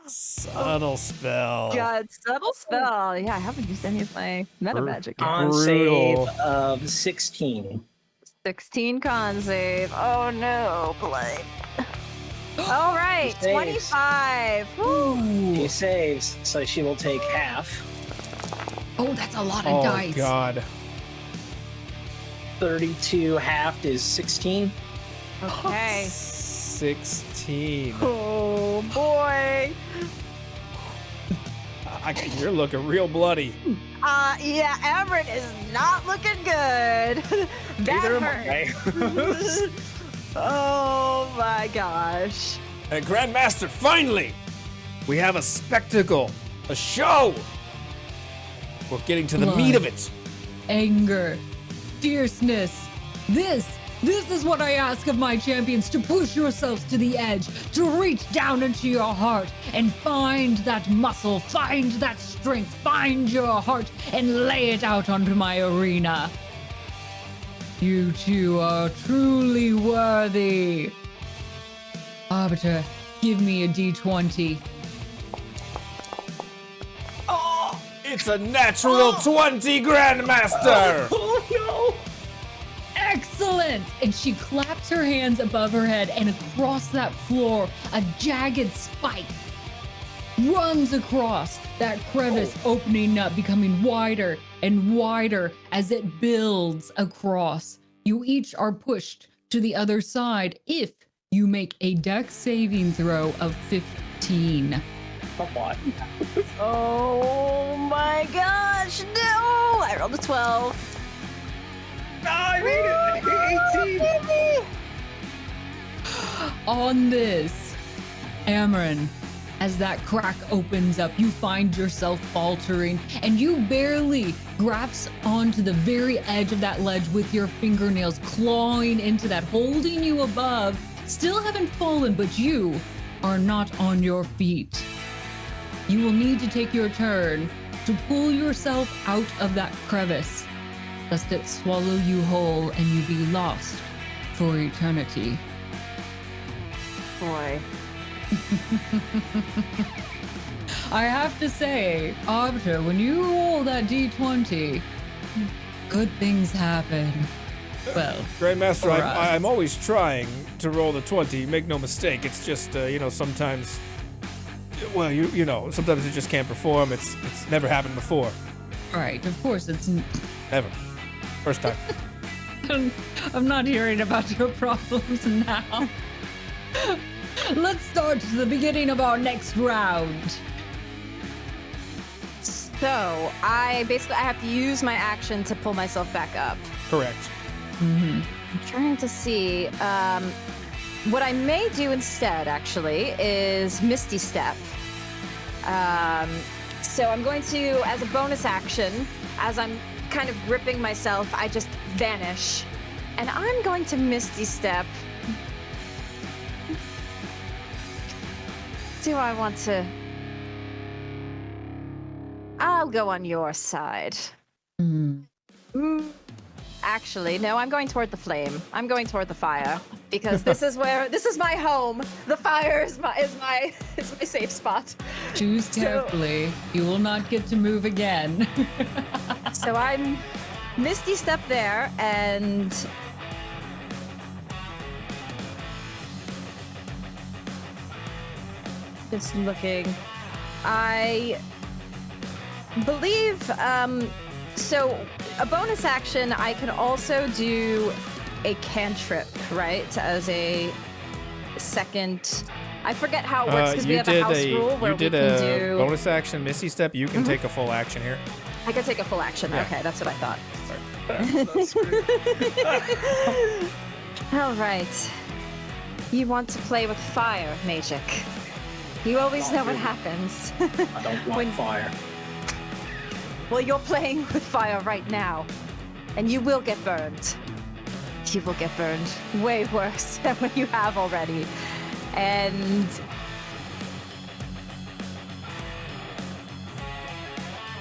subtle spell. God, subtle spell. Yeah, I haven't used any of my meta magic yet. Con Brutal. save of 16. 16 con save. Oh no, Blight. All right, Saves. 25. Woo. She saves, so she will take half. Oh, that's a lot of Oh, dice. God. 32 halved is 16. Okay. 16. Oh boy. You're looking real bloody. Yeah, Amren is not looking good. That Neither am hurt. I. Oh my gosh. Grandmaster, finally! We have a spectacle, a show! We're getting to the meat of it. Anger, fierceness. This is what I ask of my champions, to push yourselves to the edge, to reach down into your heart and find that muscle, find that strength, find your heart and lay it out onto my arena. You two are truly worthy. Arbiter, give me a D20. It's a natural 20, Grandmaster! Oh no! Excellent! And she claps her hands above her head, and across that floor, a jagged spike runs across that crevice, opening up, becoming wider and wider as it builds across. You each are pushed to the other side if you make a dex saving throw of 15. Come on. Oh my gosh, no! I rolled a 12. No, I made it! 18! On this, Amren, as that crack opens up, you find yourself faltering, and you barely grasp onto the very edge of that ledge with your fingernails clawing into that, holding you above. Still haven't fallen, but you are not on your feet. You will need to take your turn to pull yourself out of that crevice, lest it swallow you whole and you be lost for eternity. Boy. I have to say, Arbiter, when you roll that D20, good things happen. Well, Grandmaster, for us. I'm always trying to roll the 20, make no mistake. It's just, sometimes, well, you know, sometimes you just can't perform. It's never happened before. Right, of course, it's. Never. First time. I'm not hearing about your problems now. Let's start the beginning of our next round. So I have to use my action to pull myself back up. Correct. Mm-hmm. I'm trying to see. What I may do instead, actually, is Misty Step. So I'm going to, as a bonus action, as I'm kind of gripping myself, I just vanish. And I'm going to Misty Step. Do I want to? I'll go on your side. Actually, no, I'm going toward the flame. I'm going toward the fire because this is my home. The fire is my safe spot. Choose carefully. You will not get to move again. So I'm Misty Step there and just looking. I believe so a bonus action, I can also do a cantrip, right? As a second. I forget how it works because we have a house rule where we can do bonus action, Misty Step. You can take a full action here. I can take a full action. Yeah. Okay, that's what I thought. All right. You want to play with fire, MAGEic. You always know what happens. I don't like fire. Well, you're playing with fire right now, and you will get burned. You will get burned way worse than what you have already. And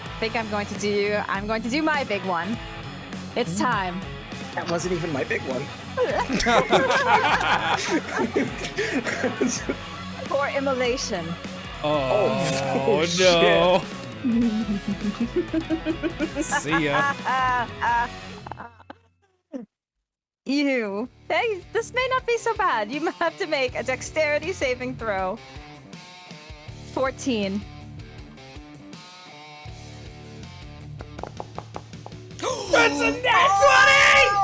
I think I'm going to do my big one. It's time. That wasn't even my big one. For immolation. Oh no. See ya. Hey, this may not be so bad. You have to make a dexterity saving throw. 14. That's a nat 20!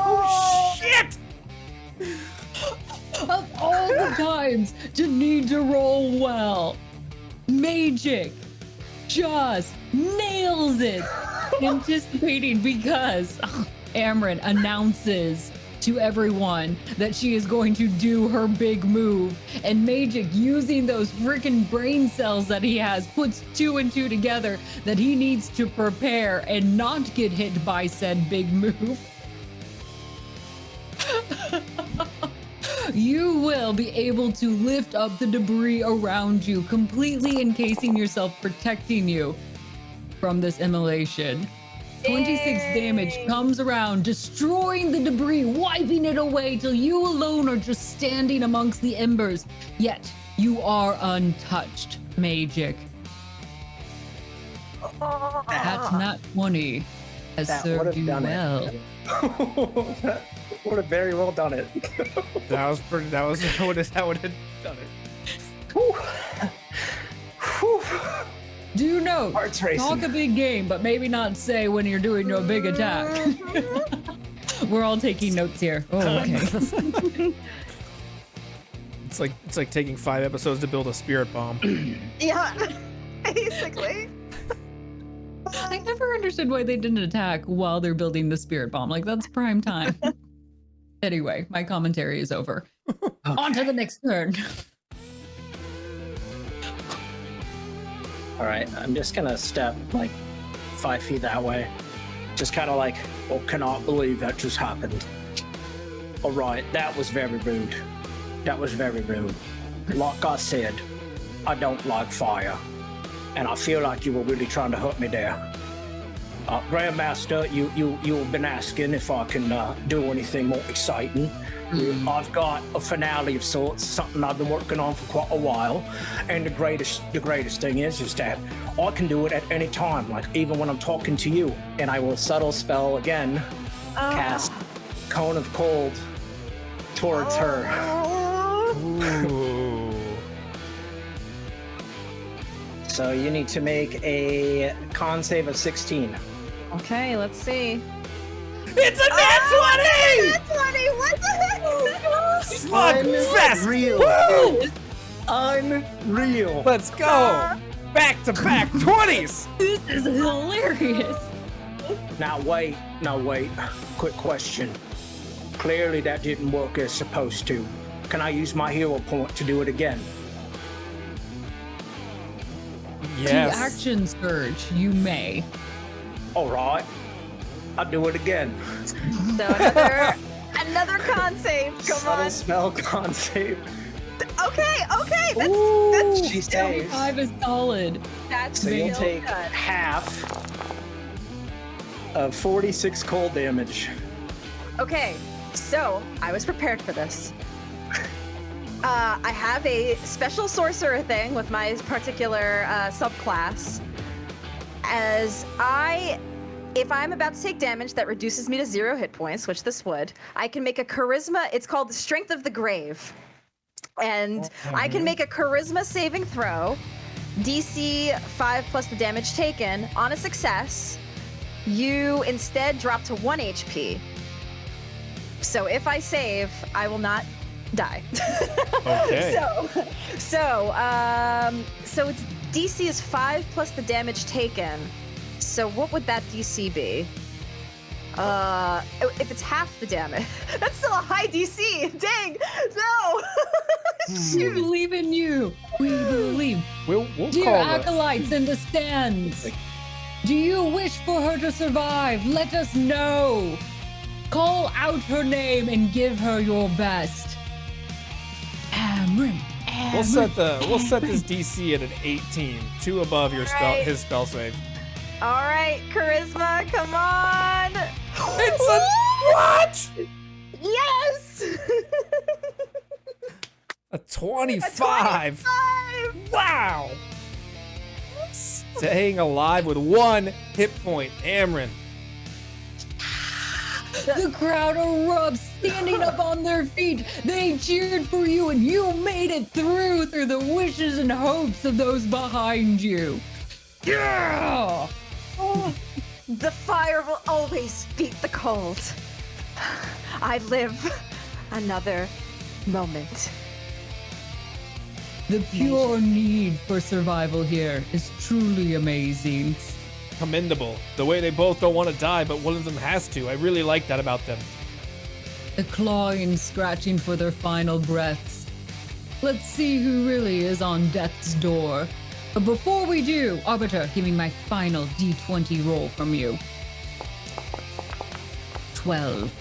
Oh shit! Of all the times to need to roll well, MAGEic just nails it. Anticipating because Amren announces to everyone that she is going to do her big move, and MAGEic, using those freaking brain cells that he has, puts 2 and 2 together that he needs to prepare and not get hit by said big move. You will be able to lift up the debris around you, completely encasing yourself, protecting you from this immolation. 26 damage comes around, destroying the debris, wiping it away till you alone are just standing amongst the embers. Yet, you are untouched, MAGEic. That nat 20 has served you well. That would have very well done it. That would have done it. Do note, Heart's racing. talk a big game, but maybe not say when you're doing your big attack. We're all taking notes here. Oh, okay. It's like taking 5 episodes to build a spirit bomb. Yeah, basically. I never understood why they didn't attack while they're building the spirit bomb. Like, that's prime time. Anyway, my commentary is over. Okay. On to the next turn. All right, I'm just gonna step like 5 feet that way. Just kind of like, oh, cannot believe that just happened. All right, that was very rude. That was very rude. Like I said, I don't like fire. And I feel like you were really trying to hurt me there. Grandmaster, you've been asking if I can do anything more exciting. I've got a finale of sorts, something I've been working on for quite a while. And the greatest thing is that I can do it at any time, like even when I'm talking to you. And I will subtle spell again, cast Cone of Cold towards her. Ooh. So you need to make a con save of 16. Okay, let's see. It's a nat 20! Nat 20! What the heck? Slugfest! Unreal! Unreal! Let's go! Back to back 20s! This is hilarious. Now wait, Now wait, quick question. Clearly that didn't work as supposed to. Can I use my hero point to do it again? Yes. To action surge, you may. All right, I'll do it again. So another con save. Come Subtle on. spell con save. Okay. That's She saves. 5 is solid. that's So you'll real take good. half of 46 cold damage. Okay, so I was prepared for this. I have a special sorcerer thing with my particular subclass. If I'm about to take damage that reduces me to 0 hit points, which this would, I can make a charisma. It's called the Strength of the Grave, and I can make a charisma saving throw, DC 5 plus the damage taken. On a success, you instead drop to 1 HP. So if I save, I will not die. Okay. So it's DC is 5 plus the damage taken. So what would that DC be? If it's half the damage, that's still a high DC. Dang, no. We believe in you. We believe. We'll Dear call the acolytes in the stands, do you wish for her to survive? Let us know. Call out her name and give her your best. Amren. We'll set this DC at an 18, 2 above your spell Alright. his spell save. All right, charisma, come on. It's a what? Yes. A 25. Wow. Staying alive with 1 hit point, Amren. The crowd erupts, standing up on their feet. They cheered for you, and you made it through the wishes and hopes of those behind you. Yeah! Oh, the fire will always beat the cold. I live another moment. The pure need for survival here is truly amazing. Commendable. The way they both don't want to die, but one of them has to. I really like that about them. The clawing, scratching for their final breaths. Let's see who really is on death's door. But before we do, Arbiter, give me my final D20 roll from you. 12.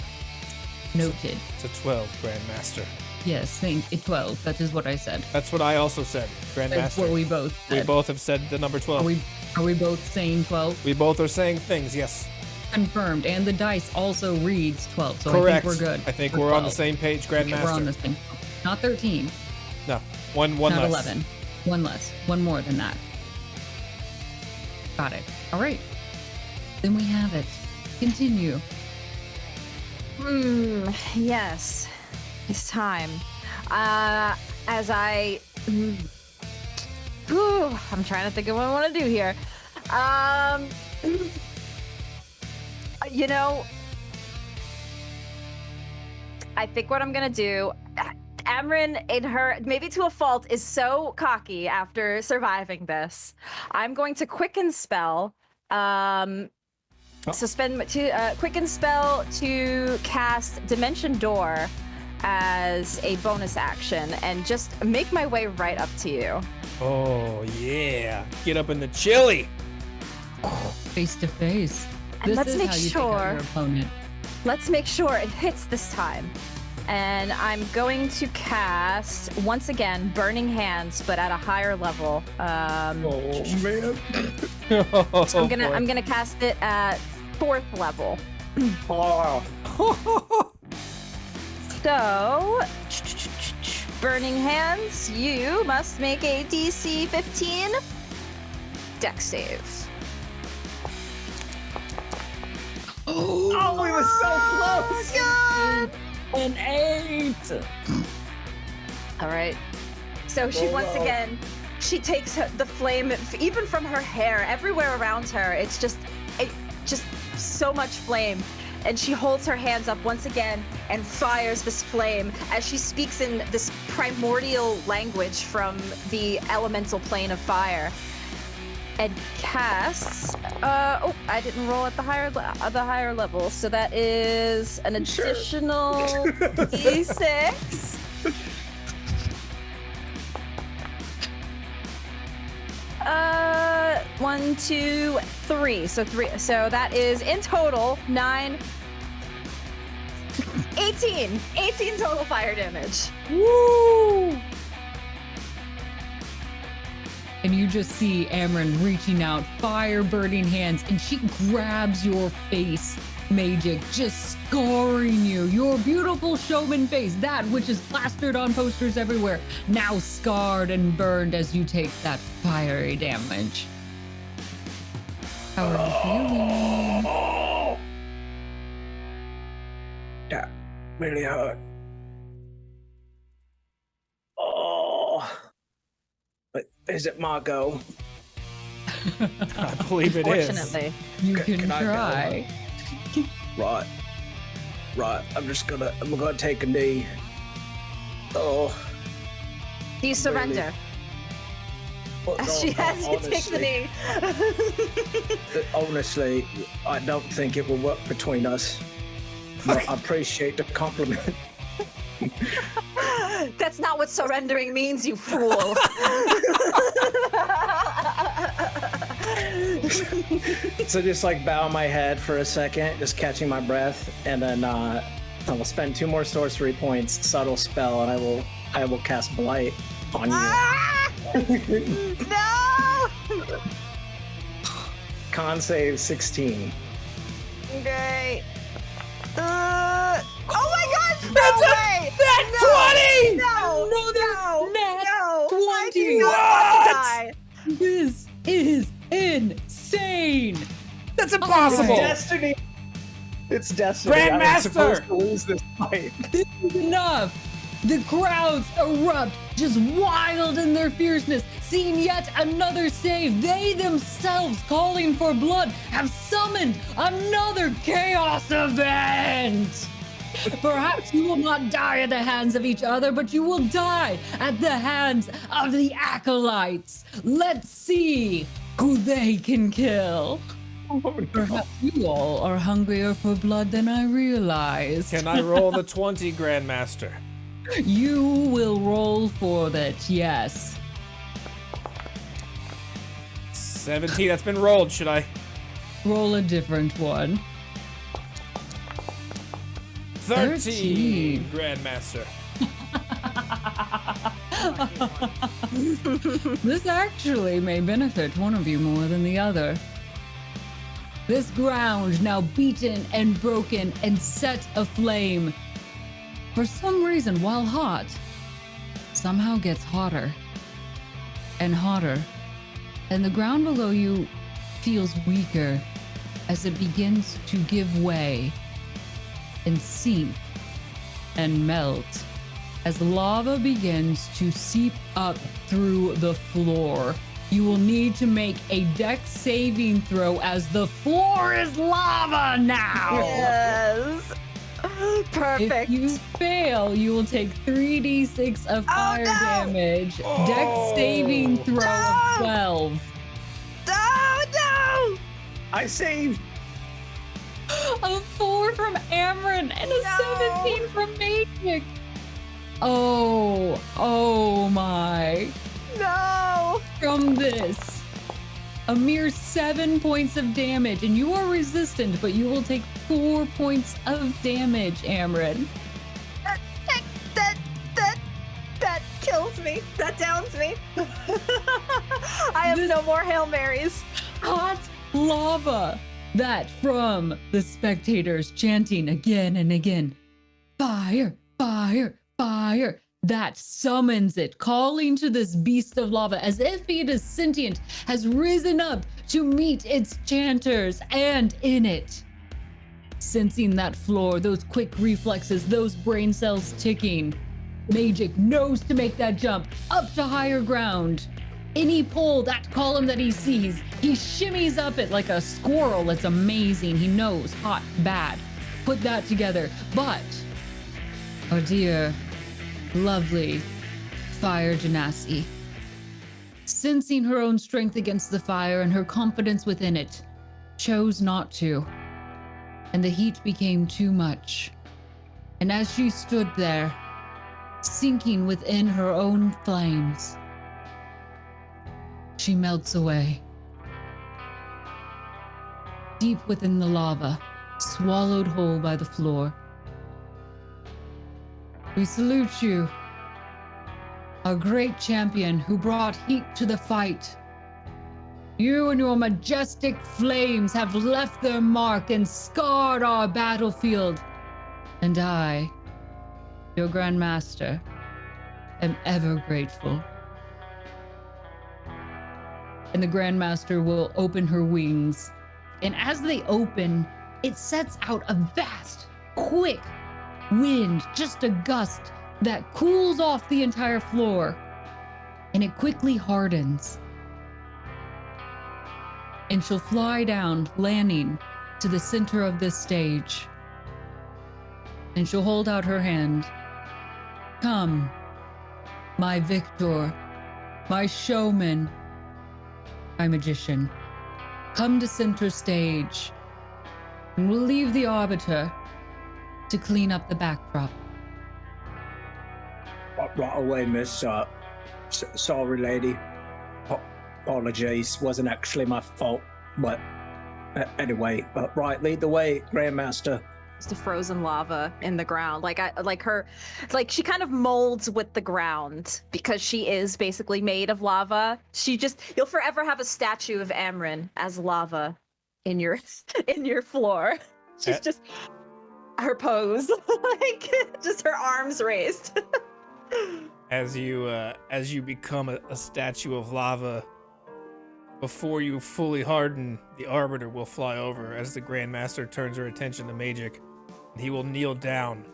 Noted. It's a 12, Grandmaster. Yes, thank you. 12. That is what I said. That's what I also said, That's what Grandmaster. we both We said. both have said the number 12. Are we both saying 12? We both are saying things, yes. Confirmed. And the dice also reads 12, so Correct. I think we're good. I think for we're on the 12. same page, Okay, Grandmaster. we're on the same. Not 13. No, one Not less. 11. One less. One more than that. Got it. All right. Then we have it. Continue. Yes. It's time. As I... Whew, I'm trying to think of what I want to do here. You know, I think what I'm gonna do, Amren, in her, maybe to a fault, is so cocky after surviving this. I'm going to quicken spell. So spend quicken spell to cast Dimension Door as a bonus action and just make my way right up to you. Oh, yeah. Get up in the chili. Face to face. And This let's is make how you take sure- out your opponent. Let's make sure it hits this time. And I'm going to cast, once again, Burning Hands, but at a higher level. Oh man. So I'm gonna cast it at 4th level. Oh. So, Burning Hands, you must make a DC 15 Dex save. Oh, we were so close. God! An 8. All right. So she once again, she takes the flame, even from her hair, everywhere around her. It's just so much flame. And she holds her hands up once again and fires this flame as she speaks in this primordial language from the elemental plane of fire. and casts. Oh, I didn't roll at the higher level, so that is an additional d6. 1, 2, 3. So 3. So that is in total 9, 18. 18 total fire damage. Woo! And you just see Amren reaching out, fire burning hands, and she grabs your face, MAGEic, just scarring you. Your beautiful showman face, that which is plastered on posters everywhere, now scarred and burned as you take that fiery damage. How are you feeling? That really hurt. Oh. But is it my go? I believe it is. Fortunately. You can Can I go? try. Right. I'm gonna take a knee. Oh. Do you surrender? Well, As she has you take the knee. Honestly, I don't think it will work between us. But I appreciate the compliment. That's not what surrendering means, you fool. So just like bow my head for a second, just catching my breath, and then I will spend 2 more sorcery points, subtle spell, and I will cast Blight on you. No! Con save 16. Okay. Oh my gosh! No That's way! That No! 20! No! Nat No! 20. I do not want to die. This is insane. That's impossible. Destiny. It's destiny. I'm Grandmaster! supposed to lose this fight. This is enough. The crowds erupt, just wild in their fierceness, seeing yet another save. They themselves, calling for blood, have summoned another chaos event. Perhaps you will not die at the hands of each other, but you will die at the hands of the acolytes. Let's see who they can kill. Perhaps you all are hungrier for blood than I realized. Can I roll the 20, Grandmaster? You will roll for that, yes. 17, that's been rolled. Should I? Roll a different one. 13, Grandmaster. This actually may benefit one of you more than the other. This ground now beaten and broken and set aflame. For some reason, while hot, somehow gets hotter and hotter. And the ground below you feels weaker as it begins to give way and sink and melt as lava begins to seep up through the floor. You will need to make a dex saving throw as the floor is lava now. Yes. Perfect. If you fail, you will take 3d6 of fire damage. Dex saving throw of 12. No! I saved. A 4 from Amren and a 17 from MAGEic. Oh my. No! From this, a mere 7 points of damage, and you are resistant, but you will take 4 points of damage, Amren. That kills me. That downs me. I have no more Hail Marys. Hot lava that from the spectators chanting again and again, fire, fire, fire, that summons it, calling to this beast of lava as if it is sentient, has risen up to meet its chanters, and in it, sensing that floor, those quick reflexes, those brain cells ticking, MAGEic knows to make that jump up to higher ground. Any pole, that column that he sees, he shimmies up it like a squirrel. It's amazing. He knows hot, bad. Put that together. But our dear, lovely Fire Genasi sensing her own strength against the fire and her confidence within it, chose not to. And the heat became too much. And as she stood there, sinking within her own flames, she melts away. Deep within the lava, swallowed whole by the floor. We salute you, our great champion who brought heat to the fight. You and your majestic flames have left their mark and scarred our battlefield. And I, your Grand Master, am ever grateful. And the Grand Master will open her wings. And as they open, it sets out a vast, quick wind, just a gust that cools off the entire floor. And it quickly hardens. And she'll fly down, landing to the center of this stage. And she'll hold out her hand. Come, my victor, my showman, my magician. Come to center stage. And we'll leave the Arbiter to clean up the backdrop. Right away, miss. Sorry, lady. Apologies. Wasn't actually my fault. But anyway, right, lead the way, Grandmaster. Just the frozen lava in the ground. She kind of molds with the ground because she is basically made of lava. You'll forever have a statue of Amren as lava in your floor. She's just her pose, just her arms raised. As you become a statue of lava, before you fully harden, the Arbiter will fly over as the Grandmaster turns her attention to MAGEic. He will kneel down.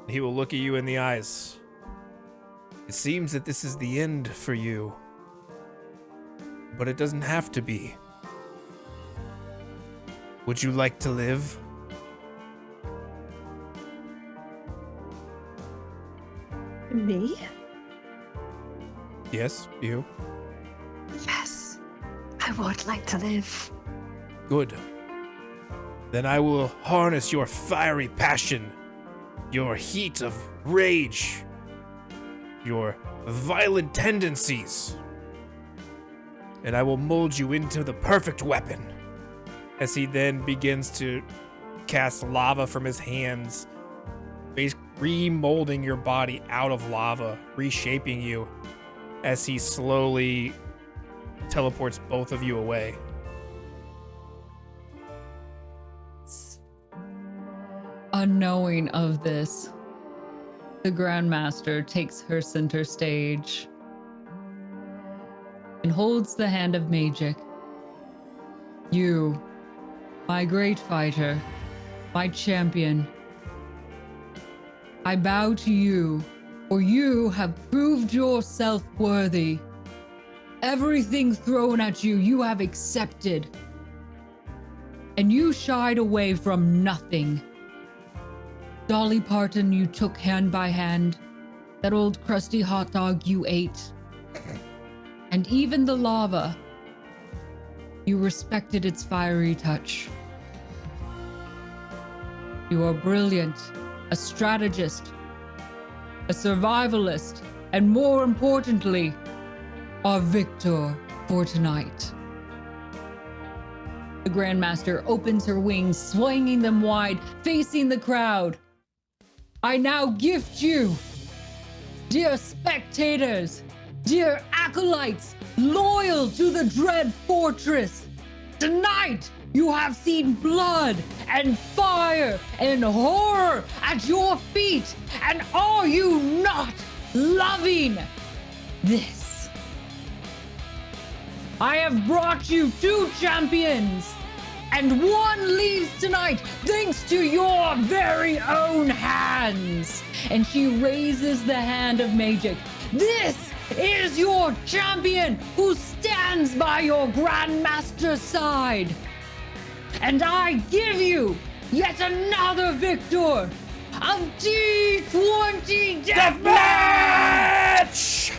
He will look at you in the eyes. It seems that this is the end for you, but it doesn't have to be. Would you like to live? Me? Yes, you. Yes, I would like to live. Good. Then I will harness your fiery passion, your heat of rage, your violent tendencies, and I will mold you into the perfect weapon. As he then begins to cast lava from his hands, basically remolding your body out of lava, reshaping you as he slowly teleports both of you away. Unknowing of this, the Grandmaster takes her center stage and holds the hand of MAGEic. You, my great fighter, my champion, I bow to you, for you have proved yourself worthy. Everything thrown at you, you have accepted. And you shied away from nothing. Dolly Parton you took hand by hand. That old crusty hot dog you ate. And even the lava, you respected its fiery touch. You are brilliant, a strategist, a survivalist, and more importantly, our victor for tonight. The Grandmaster opens her wings, swinging them wide, facing the crowd. I now gift you, dear spectators, dear acolytes, loyal to the Dread Fortress. Tonight, you have seen blood and fire and horror at your feet. And are you not loving this? I have brought you 2 champions, and one leaves tonight thanks to your very own hands. And she raises the hand of MAGEic. This is your champion who stands by your Grandmaster's side. And I give you yet another victor of D20 Deathmatch!